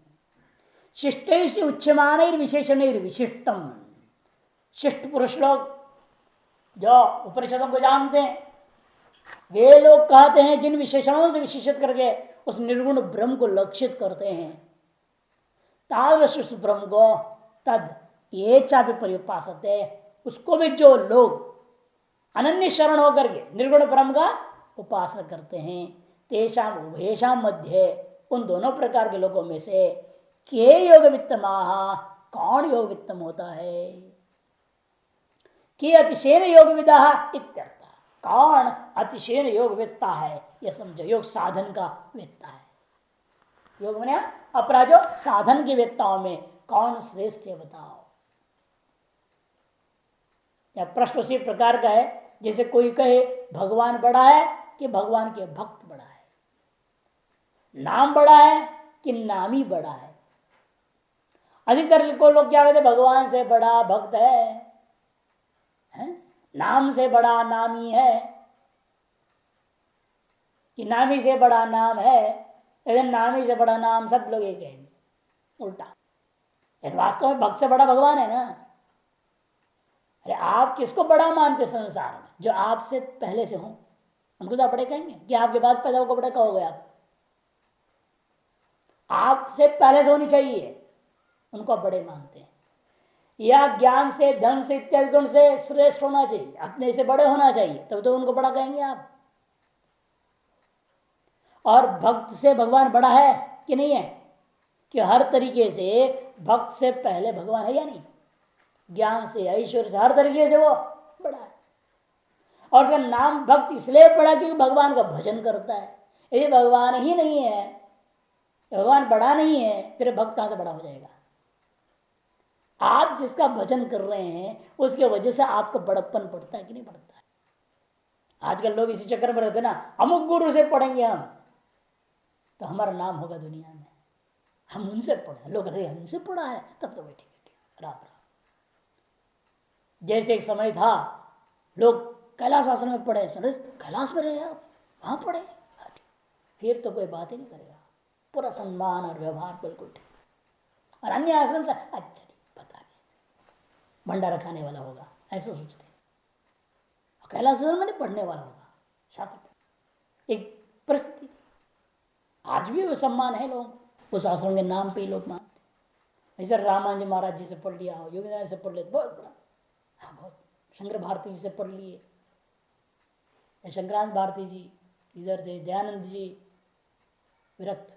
शिष्ट उच्यमान विशेषण विशिष्टम, शिष्ट पुरुष लोग जो उपनिषदों को जानते हैं, वे लोग कहते हैं जिन विशेषणों से विशेषित करके उस निर्गुण ब्रह्म को लक्षित करते हैं, तादृश ब्रह्म को तद ये चापि परिपासते, उसको भी जो लोग अनन्य शरण होकर के निर्गुण ब्रह्म का उपासना करते हैं, तेषाम उभयेषाम मध्य, उन दोनों प्रकार के लोगों में से के योग वित्तमाह, कौन योग वित्तम होता है? कि अतिशयन योग विदा इत्यर्थ, कौन अतिशयन योग वेत्ता है यह समझो, योग साधन का वेत्ता है। योग माने अपराजो साधन के वेत्ताओं में कौन श्रेष्ठ है बताओ। या प्रश्न उसी प्रकार का है जैसे कोई कहे भगवान बड़ा है कि भगवान के भक्त बड़ा है, नाम बड़ा है कि नामी बड़ा है। अधिकतर को लोग क्या कहते? भगवान से बड़ा भक्त है, नाम से बड़ा नामी है, कि नामी से बड़ा नाम है, लेकिन नामी से बड़ा नाम सब लोग ये कहेंगे उल्टा। लेकिन वास्तव में भक्त से बड़ा भगवान है ना। अरे आप किसको बड़ा मानते संसार में? जो आपसे पहले से हो उनको तो आप बड़े कहेंगे, कि आपके बाद पैदा होकर बड़े कहोगे आप? आपसे पहले से होनी चाहिए, उनको आप बड़े मानते हैं। या ज्ञान से, धन से, इत्यादि गुण से श्रेष्ठ होना चाहिए, अपने से बड़े होना चाहिए, तब तो उनको बड़ा कहेंगे आप। और भक्त से भगवान बड़ा है कि नहीं है? कि हर तरीके से भक्त से पहले भगवान है या नहीं? ज्ञान से, ऐश्वर्य से, हर तरीके से वो बड़ा है। और उसका नाम भक्त इसलिए पड़ा क्योंकि भगवान का भजन करता है। यदि भगवान ही नहीं है, भगवान बड़ा नहीं है, फिर भक्त कहां से बड़ा हो जाएगा? आप जिसका भजन कर रहे हैं उसके वजह से आपका बड़प्पन पड़ता है कि नहीं पड़ता है? आजकल लोग इसी चक्कर में रहते ना, अमुक गुरु से पढ़ेंगे हम तो हमारा नाम होगा दुनिया में, हम उनसे पढ़े। लोग अरे हमसे पढ़ा है तब तो बैठे राम राम। जैसे एक समय था लोग कैलाश आश्रम में पढ़े, अरे कैलाश में रहे आप, वहां पढ़े, फिर तो कोई बात ही नहीं करेगा, पूरा सम्मान और व्यवहार बिल्कुल ठीक। और अन्य आश्रम से अच्छा पता नहीं भंडारा खाने वाला होगा ऐसा सोचते, कैलाश आश्रम में पढ़ने वाला होगा शास्त्र। एक परिस्थिति आज भी वो सम्मान है, लोग उस आश्रम के नाम पे ही लोग मानते। ऐसे रामानंद महाराज जी से पढ़ लिया, योगीनाथ से पढ़ लिया, बहुत बड़ा, हाँ बहुत शंकर भारती जी से पढ़ लिए, शंकरानंद भारती जी, इधर थे दयानंद जी, विरक्त,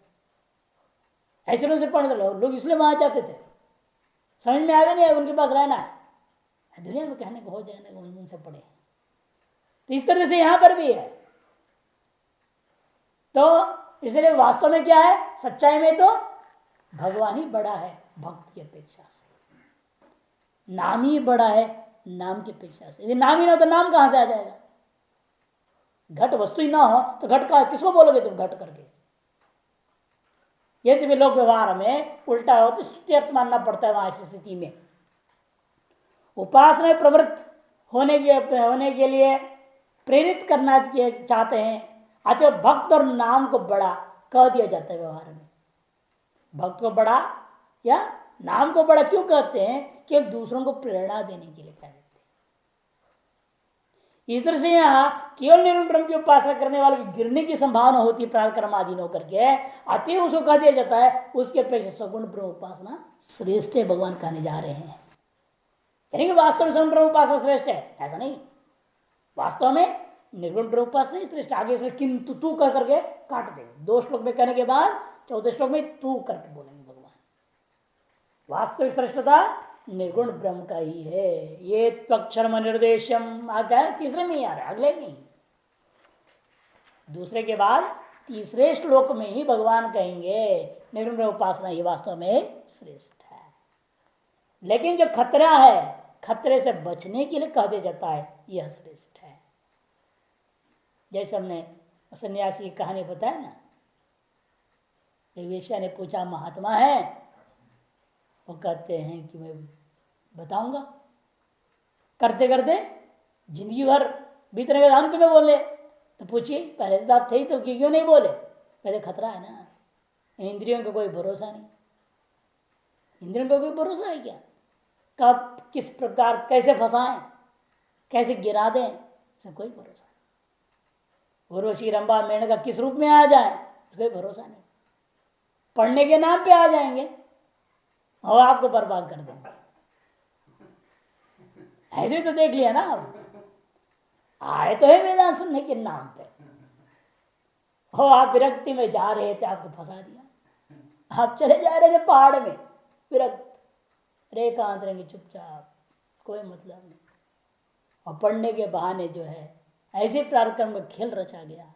ऐसे लोग से पढ़ लोग इसलिए वहां जाते थे, समझ में आगे नहीं है, उनके पास रहना है, दुनिया में कहने को हो जाने को उनसे पढ़े। तो इस तरह से यहां पर भी है। तो इसलिए वास्तव में क्या है, सच्चाई में तो भगवान ही बड़ा है भक्त की अपेक्षा से, नाम ही बड़ा है नाम की अपेक्षा से। यदि नाम ही ना हो तो नाम कहां से आ जाएगा? घट वस्तु ही ना हो तो घट का किसको बोलोगे तुम घट करके? यदि भी लोग व्यवहार में उल्टा हो तो स्तुति अर्थ मानना पड़ता है वहां ऐसी स्थिति में। उपासना में प्रवृत्त होने के लिए प्रेरित करना चाहते हैं, अतः भक्त और नाम को बड़ा कह दिया जाता है व्यवहार में। भक्त को बड़ा या नाम को बड़ा क्यों कहते हैं? कि दूसरों को प्रेरणा देने के लिए कहते हैं। इस तरह से यहाँ केवल निर्गुण ब्रह्म की उपासना करने वाले की गिरने की संभावना होती है प्राण कर्माधीन होकर के, अतः उसको कह दिया जाता है उसके अपेक्षा सगुण ब्रह्म उपासना श्रेष्ठ है, भगवान कहने जा रहे हैं। यानी कि वास्तव में सगुण ब्रह्म उपासना श्रेष्ठ है ऐसा नहीं, वास्तव में निर्गुण ब्रह्म उपासना श्रेष्ठ। आगे से किंतु तू कह करके काट देंगे, 2 श्लोक में कहने के बाद 14 श्लोक में तू करके बोलेंगे भगवान। वास्तविक श्रेष्ठता निर्गुण ब्रह्म का ही है। ये त्वक्षरम निर्देशम आता है तीसरे में ही आ रहा है, अगले में ही, दूसरे के बाद तीसरे श्लोक में ही भगवान कहेंगे निर्गुण ब्रह्म उपासना ही वास्तव में श्रेष्ठ है। लेकिन जो खतरा है, खतरे से बचने के लिए कह दिया जाता है यह श्रेष्ठ है। जैसे हमने सन्यासी की कहानी बताया ना, एक वेश्या ने पूछा महात्मा है, वो कहते हैं कि मैं बताऊंगा, करते करते जिंदगी भर बीतने के अंत में बोले तो पूछिए पहले से आप थे तो क्यों नहीं बोले? कहते खतरा है ना, इन इंद्रियों का कोई भरोसा नहीं। इंद्रियों का कोई भरोसा है क्या? कब किस प्रकार कैसे फंसाएं, कैसे गिरा दें, इसका कोई भरोसा नहीं। उर्वशी रंभा मेनका किस रूप में आ जाए इसका कोई भरोसा नहीं। पढ़ने के नाम पे आ जाएंगे और आपको बर्बाद कर देंगे। ऐसे तो देख लिया ना, आप आए तो है वेदांत सुनने के नाम पे, हो आप विरक्ति में जा रहे थे, आपको फंसा दिया। आप चले जा रहे थे पहाड़ में विरक्त, रेखांत रहेंगे चुपचाप, कोई मतलब नहीं। और पढ़ने के बहाने जो है ऐसे कार्यक्रम का खेल रचा गया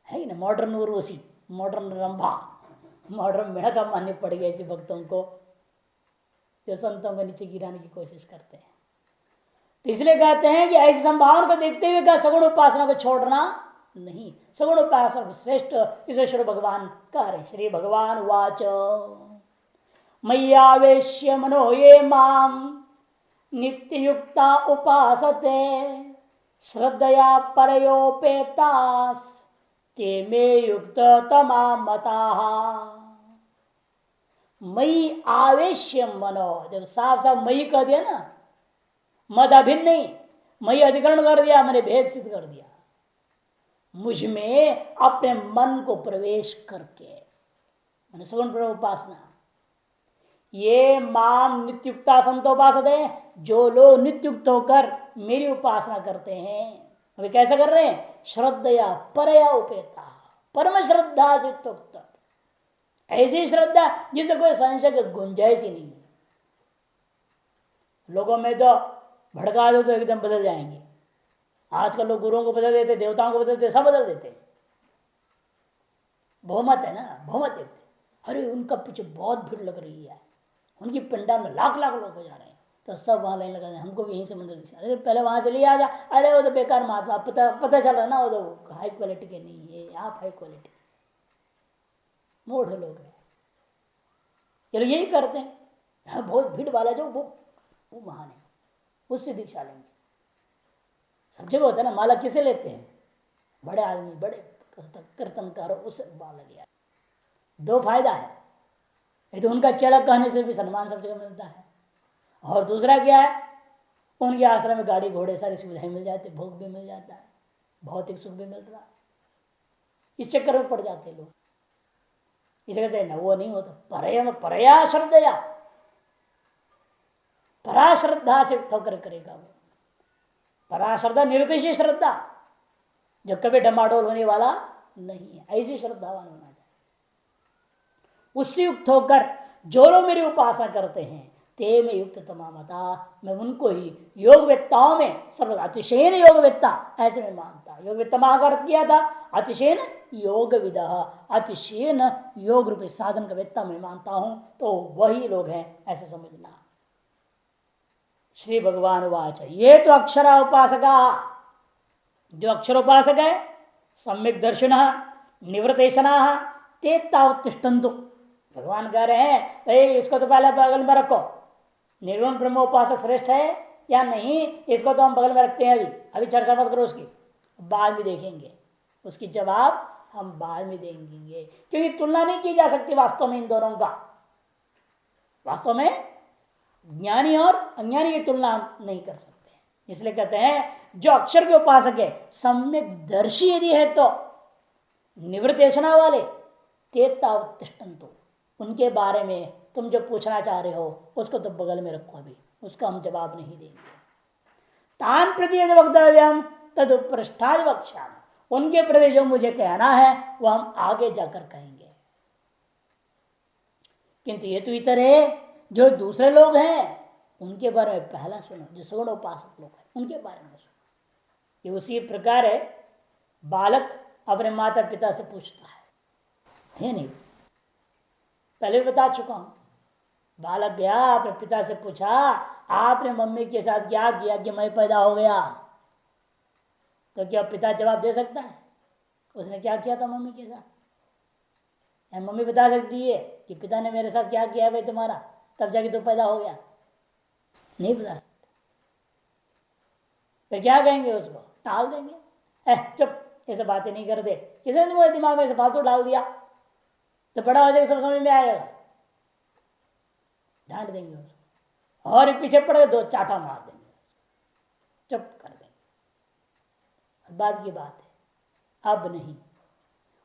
है ना, modern Urvashi, modern Rambha, modern मेढ़का माननी पड़ गई ऐसे भक्तों को जो संतों को नीचे गिराने की कोशिश करते हैं। तो इसलिए कहते हैं कि ऐसी संभावना को देखते हुए क्या सगुण उपासना को छोड़ना नहीं, सगुण उपासना श्रेष्ठ इसे श्री भगवान कह रहे। श्री भगवान वाच मय्यावेश्य मनो ये माम नित्य युक्ता उपासते श्रद्धया परयोपेतास ते मे युक्त तमा मताः। मई आवेश्य मनो, जब साफ साफ मई कह दिया ना, मद अभिन्न नहीं, मई अधिकरण कर दिया, मैंने भेद सिद्ध कर दिया। मुझ में अपने मन को प्रवेश करके, मैंने सगुण ब्रह्म उपासना, ये माम नित्युक्ता संतोपासत है, जो लोग नित्युक्त होकर मेरी उपासना करते हैं। अभी कैसा कर रहे हैं? श्रद्धया परया उपेता, परम श्रद्धा से युक्त, ऐसी श्रद्धा जिसे कोई संशय की गुंजाइश ही नहीं है। लोगों में तो भड़का दो तो एकदम बदल जाएंगे। आजकल लोग गुरुओं को बदल देते, देवताओं को बदल देते, सब बदल देते। बहुमत है ना, बहुमत देखते, अरे उनका पीछे बहुत भीड़ लग रही है, उनकी पंडाल में लाख लाख लोग हो जा रहे हैं, तो सब वहां लाइन लगा, हमको भी यहीं से मंदिर दिखा। अरे पहले वहां से ले आ जा, अरे वो तो बेकार महात्मा, पता चल रहा ना वो तो हाई क्वालिटी के नहीं है, आप हाई क्वालिटी मूढ़ लोग हैं। चलो यही करते हैं, हाँ बहुत भीड़ वाला जो वो महान है, उससे दीक्षा लेंगे। सब जगह होता है ना, माला किसे लेते हैं? बड़े आदमी, बड़े कीर्तनकारों, उससे माला लिया। 2 फायदा है, ये तो उनका चेला कहने से भी सम्मान सब जगह मिलता है, और दूसरा क्या है, उनके आश्रम में गाड़ी घोड़े सारी सुविधाएं मिल जाती, भोग भी मिल जाता है, भौतिक सुख भी मिल रहा है। इस चक्कर में पड़ जाते लोग। इसे कहते हैं ना, वो नहीं होता, परया श्रद्धया, परा श्रद्धा से होकर करेगा वो, पराश्रद्धा निरतिशय श्रद्धा, जो कभी डमाडोल होने वाला नहीं है, ऐसी श्रद्धावान होना चाहिए। उससे युक्त होकर जो लोग मेरी उपासना करते हैं ते में युक्त तमामता, मैं उनको ही योग वेत्ताओं में सर्व अतिशयन योग वेत्ता ऐसे मैं मानता। योग वेत्ता महाभारत किया था, अतिशयन योग विदा, अतिशयन योग रूपी साधन का वेत्ता मैं मानता हूं, तो वही लोग हैं ऐसे समझना। श्री भगवान वाच, ये तो अक्षरा उपासका, जो अक्षर उपासक है, सम्यक दर्शन निवृतेशना ते तावतिष्ठन्तु। भगवान कह रहे हैं इसको तो पहले बगल में रखो, निर्गुण ब्रह्म उपासक श्रेष्ठ है या नहीं, इसको तो हम बगल में रखते हैं। अभी चर्चा मत करो उसकी, बाद में देखेंगे उसकी जवाब, हम बाद में देंगे, क्योंकि तुलना नहीं की जा सकती वास्तव में इन दोनों का। वास्तव में ज्ञानी और अज्ञानी की तुलना नहीं कर सकते, इसलिए कहते हैं जो अक्षर के उपासक है, सम्यक दर्शी यदि है तो निवृत्तेशना वाले तेतावतिष्ठन्तु, उनके बारे में तुम जो पूछना चाह रहे हो उसको तो बगल में रखो, अभी उसका हम जवाब नहीं देंगे। तान प्रति यदि वक्तव्यम तद पृष्ठादि वक्ष्यामि, उनके प्रति जो मुझे कहना है वह हम आगे जाकर कहेंगे। किंतु ये तो इतर है, जो दूसरे लोग हैं उनके बारे में पहला सुनो, जो सगुण उपासक लोग हैं उनके बारे में सुनो। ये उसी प्रकार है, बालक अपने माता पिता से पूछता है नहीं, पहले भी बता चुका हूं। बालक गया अपने पिता से पूछा, आपने मम्मी के साथ क्या किया कि मैं पैदा हो गया? तो क्या पिता जवाब दे सकता है उसने क्या किया था मम्मी के साथ? मम्मी बता सकती है कि पिता ने मेरे साथ क्या किया भाई तुम्हारा, तब जाके तो पैदा हो गया? नहीं बता सकते। फिर क्या कहेंगे? उसको टाल देंगे, चुप, ऐसे बातें नहीं कर दे, किसने तुम्हारे दिमाग में से फालतू डाल दिया, तो बड़ा हो जाएगा सब समझ में आएगा। डांट देंगे उसको, और एक पीछे पड़ गए दो चाटा मार देंगे, चुप कर देंगे। बाद की बात है, अब नहीं।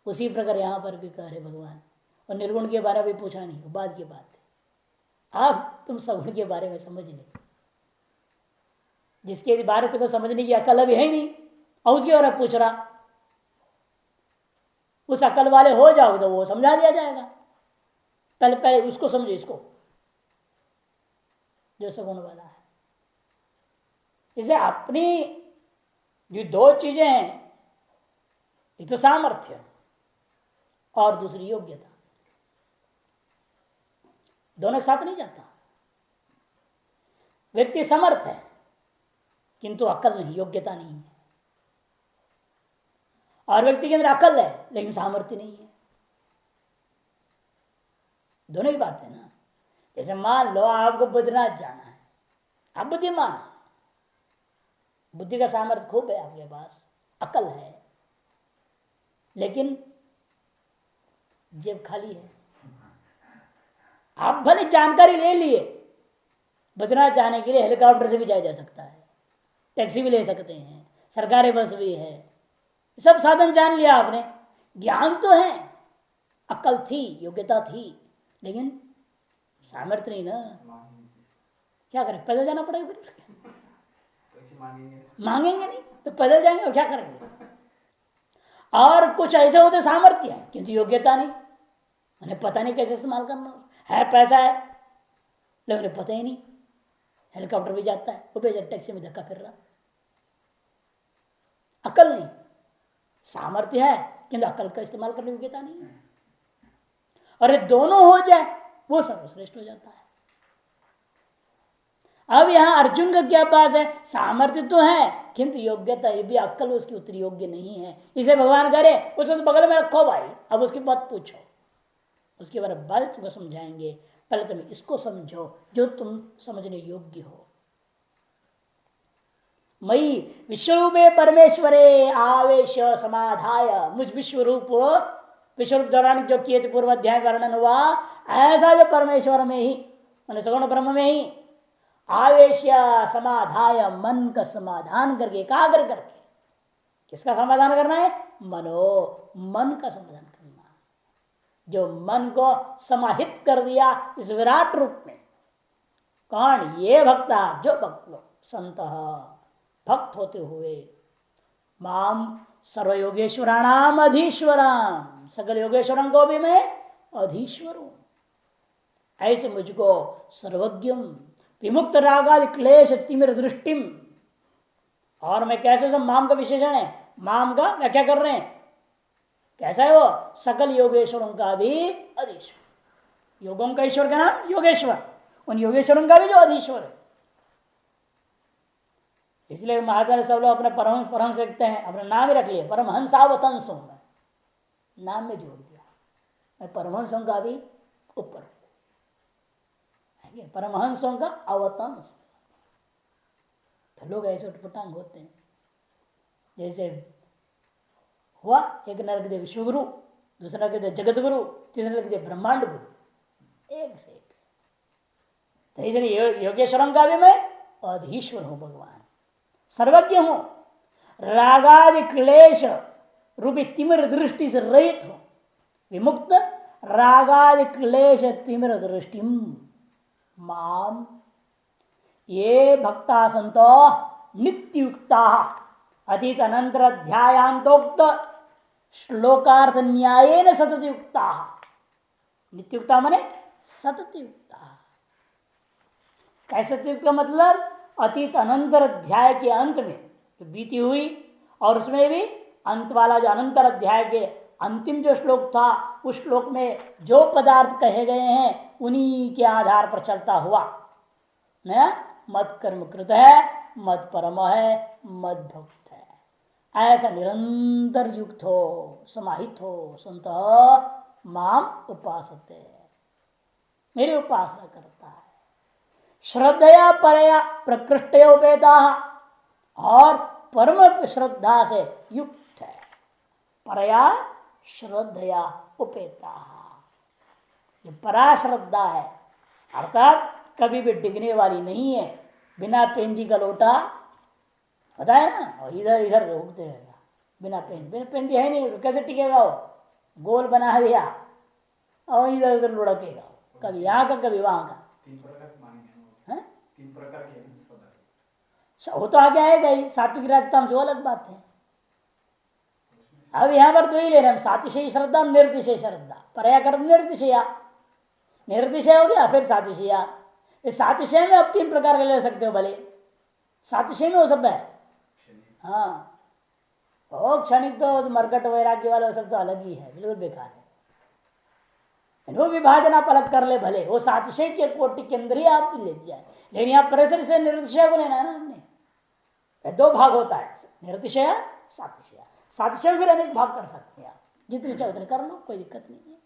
उसी प्रकार यहां पर भी कह रहे भगवान, और निर्गुण के बारे में भी पूछना नहीं, बाद की बात है। अब तुम सगुण के बारे में समझ नहीं, जिसके बारे तुमको समझने की अकल अभी है नहीं, और उसके बारे में पूछ रहा, उस अकल वाले हो जाओगे तो वो समझा दिया जाएगा। पहले पहले उसको समझो, इसको जो सगुण वाला है। इसे अपनी जो दो चीजें हैं, एक तो सामर्थ्य और दूसरी योग्यता, दोनों के साथ नहीं जाता। व्यक्ति समर्थ है किंतु अकल नहीं, योग्यता नहीं है, और व्यक्ति के अंदर अकल है लेकिन सामर्थ्य नहीं है। दोनों ही बात है ना। जैसे मान लो आपको बद्रीनाथ जाना है, आप बुद्धिमान, बुद्धि का सामर्थ्य खूब है आपके पास, अकल है, लेकिन जेब खाली है। आप भले जानकारी ले लिए, बद्रीनाथ जाने के लिए हेलीकॉप्टर से भी जाया जा सकता है, टैक्सी भी ले सकते हैं, सरकारी बस भी है, सब साधन जान लिया आपने, ज्ञान तो है, अकल थी, योग्यता थी, लेकिन सामर्थ्य नहीं ना। क्या करें, पैदल जाना पड़ेगा, फिर मांगेंगे नहीं तो पैदल जाएंगे और क्या करेंगे। और कुछ ऐसे होते सामर्थ्य है किंतु योग्यता नहीं, उन्हें पता नहीं कैसे इस्तेमाल करना है, पैसा है लेकिन उन्हें पता ही नहीं, हेलीकॉप्टर भी जाता है, वो बेचारा टैक्सी में धक्का फिर रहा। अकल नहीं, सामर्थ्य है किंतु अकल का इस्तेमाल करने की योग्यता नहीं है। और ये दोनों हो जाए वो सर्वश्रेष्ठ हो जाता है। अब यहां अर्जुन का क्या पास है, सामर्थ्य तो है किंतु योग्यता, ये भी अक्ल उसकी उतनी योग्य नहीं है। इसे भगवान करे उसको तो बगल में रखो भाई, अब उसकी बात पूछो, उसके बारे में बात तुमको समझाएंगे। पहले तुम इसको समझो जो तुम समझने योग्य हो। मई विश्वरूपे परमेश्वरे आवेश समाधाय, मुझ विश्वरूप दौरान जो किए थे पूर्व अध्याय वर्णन हुआ, ऐसा जो परमेश्वर में ही मैंने सगुण ब्रह्म में ही आवेश समाधाय, मन का समाधान करके, एकाग्र करके। किसका समाधान करना है? मन का समाधान करना, जो मन को समाहित कर दिया इस विराट रूप में। कौन? ये भक्ता, जो भक्त लोग, संत भक्त होते हुए माम सर्वयोगेश्वराणाम अधीश्वराम, सकल योगेश्वरों को भी मैं अधीश्वर हूं, ऐसे मुझको सर्वज्ञम विमुक्त रागादि क्लेश तिमिर दृष्टिम। और मैं कैसे सब माम का विशेषण है, माम का व्याख्या कर रहे हैं, कैसा है वो, सकल योगेश्वरों का भी अधीश्वर। योगों का ईश्वर का नाम योगेश्वर, उन योगेश्वरों का भी जो अधीश्वर है। इसलिए महाचार्य सब लोग अपने परमहंस परमहंस लिखते हैं, अपने नाम ही रख लिए, परमहंसावतंस हूं मैं, नाम में जोड़ दिया, मैं परमहंसों का भी ऊपर, परमहंसों का अवतंस। तो लोग ऐसे उटपटांग होते हैं। जैसे हुआ एक नरक दे विश्वगुरु, दूसरा नरक दे जगत गुरु, तीसरा नरक दे ब्रह्मांड गुरु, एक से एक। तो इसलिए योगेश्वरम का भी मैं अधीश्वर हूं, भगवान सर्वज्ञ हूं, रागादि क्लेश रूपी तिमिर दृष्टि से रहित हूं, विमुक्त रागादि क्लेश तिमिर दृष्टि माम ये भक्ता संतो नित्युक्ता अतीत अनंतर अध्यायांतोक्त श्लोकार्थ न्यायेन सतत युक्ता। नित्युक्ता माने सतत युक्ता। कैसे सतत युक्ता मतलब अतीत अनंतर अध्याय के अंत में बीती हुई, और उसमें भी अंत वाला जो अनंतर अध्याय के अंतिम जो श्लोक था, उस श्लोक में जो पदार्थ कहे गए हैं उन्हीं के आधार पर चलता हुआ न, मत कर्म कृत है, मत परम है, मत भक्त है, ऐसा निरंतर युक्त हो, समाहित हो, संत माम उपासते, मेरी उपासना करता है, श्रद्धया परया प्रकृष्ट उपेता, और परम श्रद्धा से युक्त है, परया श्रद्धया उपेता, ये परा श्रद्धा है, अर्थात कभी भी डिगने वाली नहीं है। बिना पेंदी का लोटा होता है ना, और इधर इधर रोकते रहेगा बिना पेंदी है नहीं, तो कैसे टिकेगा वो, गोल बना है भैया, और इधर उधर लुढ़केगा, कभी यहाँ का कभी वहां का। वो तो आगे आएगा ही, सात्विक राजतामस वो अलग बात है। अब यहां पर तो ही ले रहे हैं, सातिशय श्रद्धा, निर्दिशय श्रद्धा, परया कर निर्दिशया, निर्दिशय हो गया, फिर सातिशया। इस सातिशय में अब 3 प्रकार के ले सकते हो, भले सातिशय में वो सब है। हाँ, वो क्षणिक तो मरकट वैराग्य वाले सब तो अलग ही है, बिल्कुल बेकार है। वो विभाजन आप अलग कर ले भले, वो सातिशय के कोटि के अंदर ही आप ले जाए, लेकिन यहाँ परिसर से निर्दिशय को लेना है ना हमने। 2 भाग होता है, निर्दिशय सातिशय। सातिशय में फिर अनेक भाग कर सकते हैं आप, जितनी चाहे उतने कर लो, कोई दिक्कत नहीं है।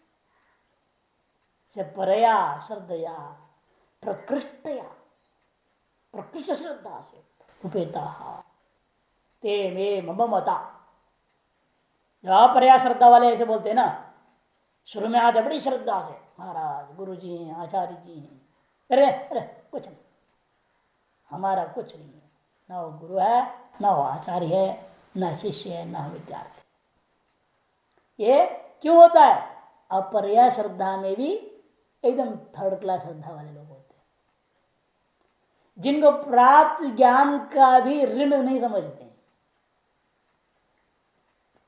से परया श्रद्धया प्रकृष्टया, प्रकृष्ट श्रद्धा से उपेता ते मे मम मता। जो अपरया श्रद्धा वाले ऐसे बोलते हैं ना, शुरू में आते बड़ी श्रद्धा से, महाराज गुरु जी हैं, आचार्य जी हैं, अरे अरे कुछ नहीं, हमारा कुछ नहीं है, ना वो गुरु है, ना वो आचार्य है, ना शिष्य है, ना विद्यार्थी। ये क्यों होता है? अपरया श्रद्धा में भी एकदम थर्ड क्लास श्रद्धा वाले लोग होते हैं, जिनको प्राप्त ज्ञान का भी ऋण नहीं समझते।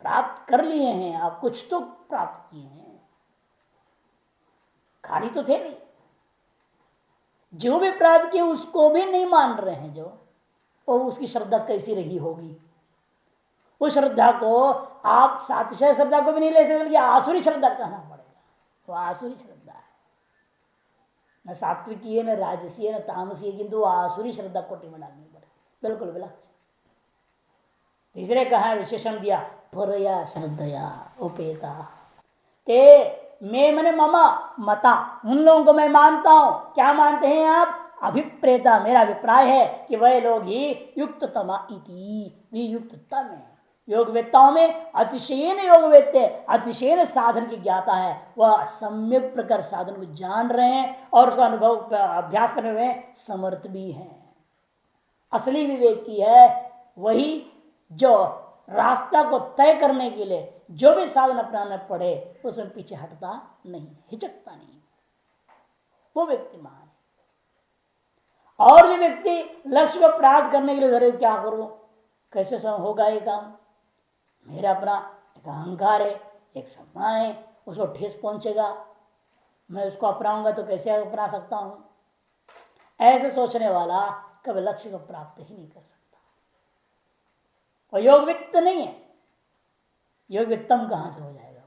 प्राप्त कर लिए हैं आप, कुछ तो प्राप्त किए हैं, खाली तो थे नहीं। जो भी प्राप्त किए उसको भी नहीं मान रहे हैं, जो वो उसकी श्रद्धा कैसी रही होगी। उस श्रद्धा को आप सातिशय श्रद्धा को भी नहीं ले सकते, बल्कि आसुरी श्रद्धा कहना पड़ेगा। वो आसुरी श्रद्धा है, न सात्विकी है, न राजसी है, न तामसी है, किंतु आसुरी श्रद्धा कोटि में डालनी पड़ेगी, बिल्कुल विलक्षण। तीसरे कहा विशेषण दिया, परया श्रद्धया उपेता ते मैं मने ममा मता, उन लोगों को मैं मानता हूं। क्या मानते हैं आप? अभिप्रेता, मेरा अभिप्राय है कि वह लोग ही युक्ततमा इति, वे युक्ततम है। योग वेत्ताओं में अतिशयन योग वेत्ते, अतिशयन साधन की ज्ञाता है, वह सम्यक प्रकार साधन को जान रहे हैं और उसका अनुभव अभ्यास करने में समर्थ भी हैं। असली विवेकी है वही जो रास्ता को तय करने के लिए जो भी साधन अपनाना पड़े उसमें पीछे हटता नहीं, हिचकता नहीं, वो व्यक्ति महान है। और जो व्यक्ति लक्ष्य को प्राप्त करने के लिए क्या करूं, कैसे होगा ये काम? मेरा अपना एक अहंकार है, एक सम्मान है, उसको ठेस पहुंचेगा, मैं उसको अपनाऊंगा तो कैसे अपना सकता हूं? ऐसे सोचने वाला कभी लक्ष्य को प्राप्त ही नहीं कर सकता। और योग वित्त नहीं है, योग वित्तम कहां से हो जाएगा?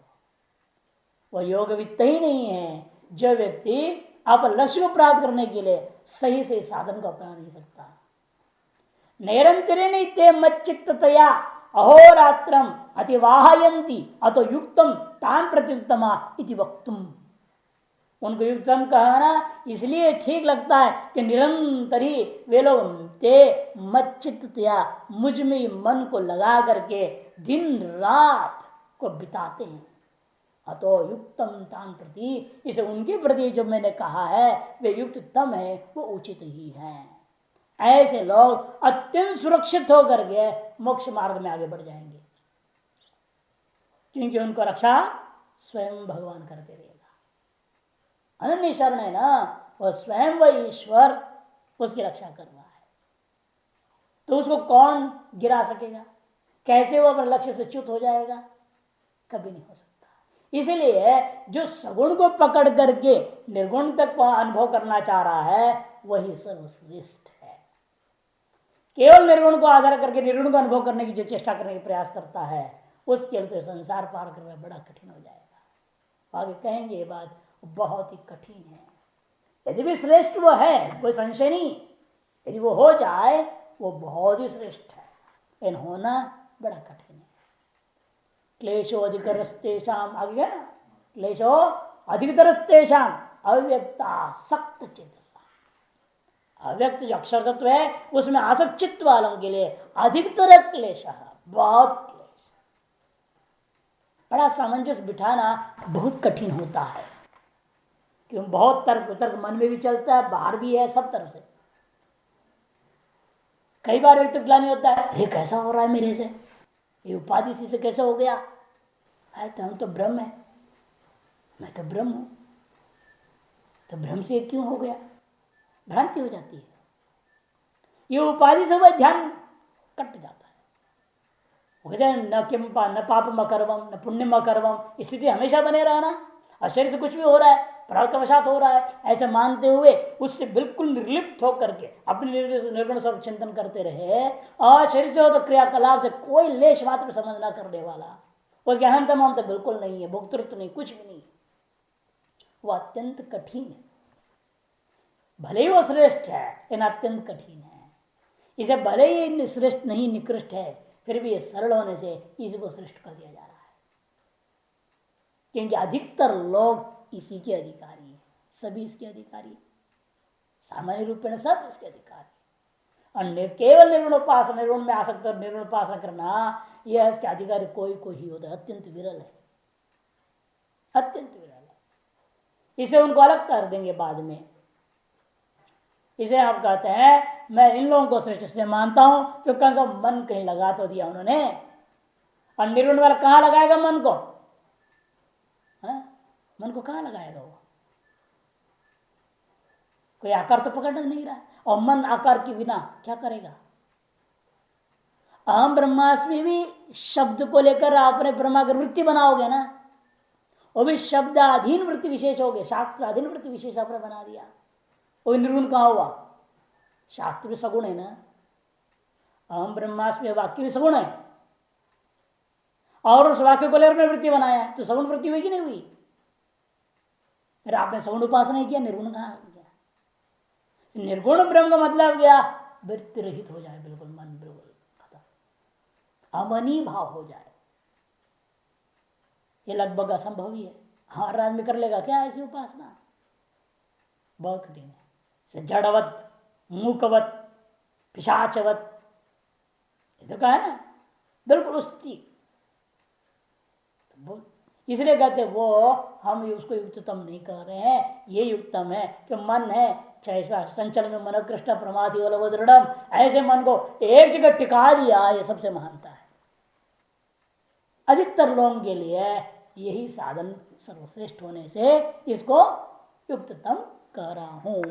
वो योग वित्त ही नहीं है जो व्यक्ति आप लक्ष्य को प्राप्त करने के लिए सही से साधन को अपना नहीं सकता। निरंतरेण ते मच्चित्ततया अहोरात्रम अतिवाहयन्ति अतो युक्तम तान प्रत्युक्तमा इति वक्तुम। उनको युक्तम कहना इसलिए ठीक लगता है कि निरंतर ही वे लोग ते मच्चित्ततया मुझ में मन को लगा करके दिन रात को बिताते हैं। अतो युक्तम तान प्रति, इसे उनके प्रति जो मैंने कहा है वे युक्ततम है, वो उचित ही है। ऐसे लोग अत्यंत सुरक्षित होकर के मोक्ष मार्ग में आगे बढ़ जाएंगे, क्योंकि उनको रक्षा स्वयं भगवान करते रहेगा। अनन्य शरण है ना, वह स्वयं वह ईश्वर उसकी रक्षा कर रहा है, तो उसको कौन गिरा सकेगा? कैसे वो अपने लक्ष्य से च्युत हो जाएगा? कभी नहीं हो सकता। इसलिए जो सगुण को पकड़ करके निर्गुण तक अनुभव करना चाह रहा है वही सर्वश्रेष्ठ है। केवल निर्गुण को आधार करके निर्गुण को अनुभव करने की जो चेष्टा करने की प्रयास करता है उसके लिए तो संसार पार करना बड़ा कठिन हो जाएगा। आगे कहेंगे ये बात, बहुत ही कठिन है। यदि भी श्रेष्ठ वो है, कोई संशय नहीं, यदि वो हो जाए वो बहुत ही श्रेष्ठ है, लेकिन होना बड़ा कठिन है। क्लेशो अधिकरस्तेषाम, आगे है ना, क्लेशो अधिकतरस्तेषाम अव्यक्ता सक्त चेतसा। अव्यक्त जो अक्षर तत्व है उसमें आसक्त चित्त वालों के लिए अधिकतर क्लेश, बहुत क्लेश। बड़ा सामंजस्य बिठाना बहुत कठिन होता है, क्यों? बहुत तर्क तर्क मन में भी चलता है, बाहर भी है, सब तरफ से। कई बार व्यक्ति ग्लानि होता है, ये कैसा हो रहा है मेरे से, ये उपाधि से कैसे हो गया है? तो हम तो ब्रह्म है, मैं तो ब्रह्म हूं, तो ब्रह्म से क्यों हो गया? भ्रांति हो जाती है। ये उपाधि से वह ध्यान कट जाता है। वो कहते हैं न किम न पापम अकर्वम न पुण्यम अकर्वम, स्थिति हमेशा बने रहना, और शरीर से कुछ भी हो रहा है प्रारब्धवशात हो रहा है ऐसे मानते हुए उससे बिल्कुल निर्लिप्त होकर के अपने निर्गुण स्वरूप चिंतन करते रहे, और शरीर से हो तो क्रियाकलाप से कोई लेश मात्र समझ न करने वाला, उसके अहंता ममता बिल्कुल नहीं है, भोक्तृत्व नहीं, कुछ भी नहीं, वो अत्यंत कठिन है। भले ही वो श्रेष्ठ है लेकिन अत्यंत कठिन है। इसे भले ही श्रेष्ठ नहीं निकृष्ट है, फिर भी ये सरल होने से इसको श्रेष्ठ कर दिया जा रहा है, क्योंकि अधिकतर लोग इसी के अधिकारी हैं, सभी इसके अधिकारी, सामान्य रूप में सब इसके अधिकारी। और केवल निर्गुण उपासना, निर्गुण में आसक्त और निर्गुण उपासना करना, यह इसके अधिकारी कोई कोई ही होता है, अत्यंत विरल है, अत्यंत विरल है। इसे उनको अलग कर देंगे बाद में। इसे आप कहते हैं मैं इन लोगों को श्रेष्ठ इसलिए मानता हूं क्योंकि कौन सा मन कहीं लगा तो दिया उन्होंने, और निर्गुण वाला कहां लगाएगा मन को? मन को कहां लगाएगा? वो कोई आकार तो पकड़ नहीं रहा है, और मन आकार के बिना क्या करेगा? अहम ब्रह्मास्मि भी शब्द को लेकर आपने ब्रह्मा की वृत्ति बनाओगे ना, वो भी शब्दाधीन वृत्ति विशेष हो गए, शास्त्राधीन वृत्ति विशेष आपने बना दिया, वो निर्गुण कहां हुआ? शास्त्र भी सगुण है ना, अहम ब्रह्मास्मि वाक्य भी सगुण है, और उस वाक्य को लेकर वृत्ति बनाया तो सगुण वृत्ति हुई कि नहीं हुई? फिर आपने सगुण उपासना नहीं किया, निर्गुण कहां गया? निर्गुण ब्रह्म का मतलब गया वृत्ति रहित हो जाए, बिल्कुल मन बिल्कुल खत्म, अमनी भाव हो जाए। ये लगभग असंभव ही है, हर आदमी कर लेगा क्या ऐसी उपासना? बहुत कठिन है। जड़वत, मूकवत, पिशाचवत, ये तो कहा है ना, बिल्कुल उस स्थिति। तो इसलिए कहते वो हम उसको युक्ततम नहीं कर रहे हैं, ये युक्तम है कि मन है संचल में मनोकृष्ण प्रमादि वाला दृढ़, ऐसे मन को एक जगह टिका दिया, ये सबसे महानता है। अधिकतर लोगों के लिए यही साधन सर्वश्रेष्ठ होने से इसको युक्ततम कर रहा हूं।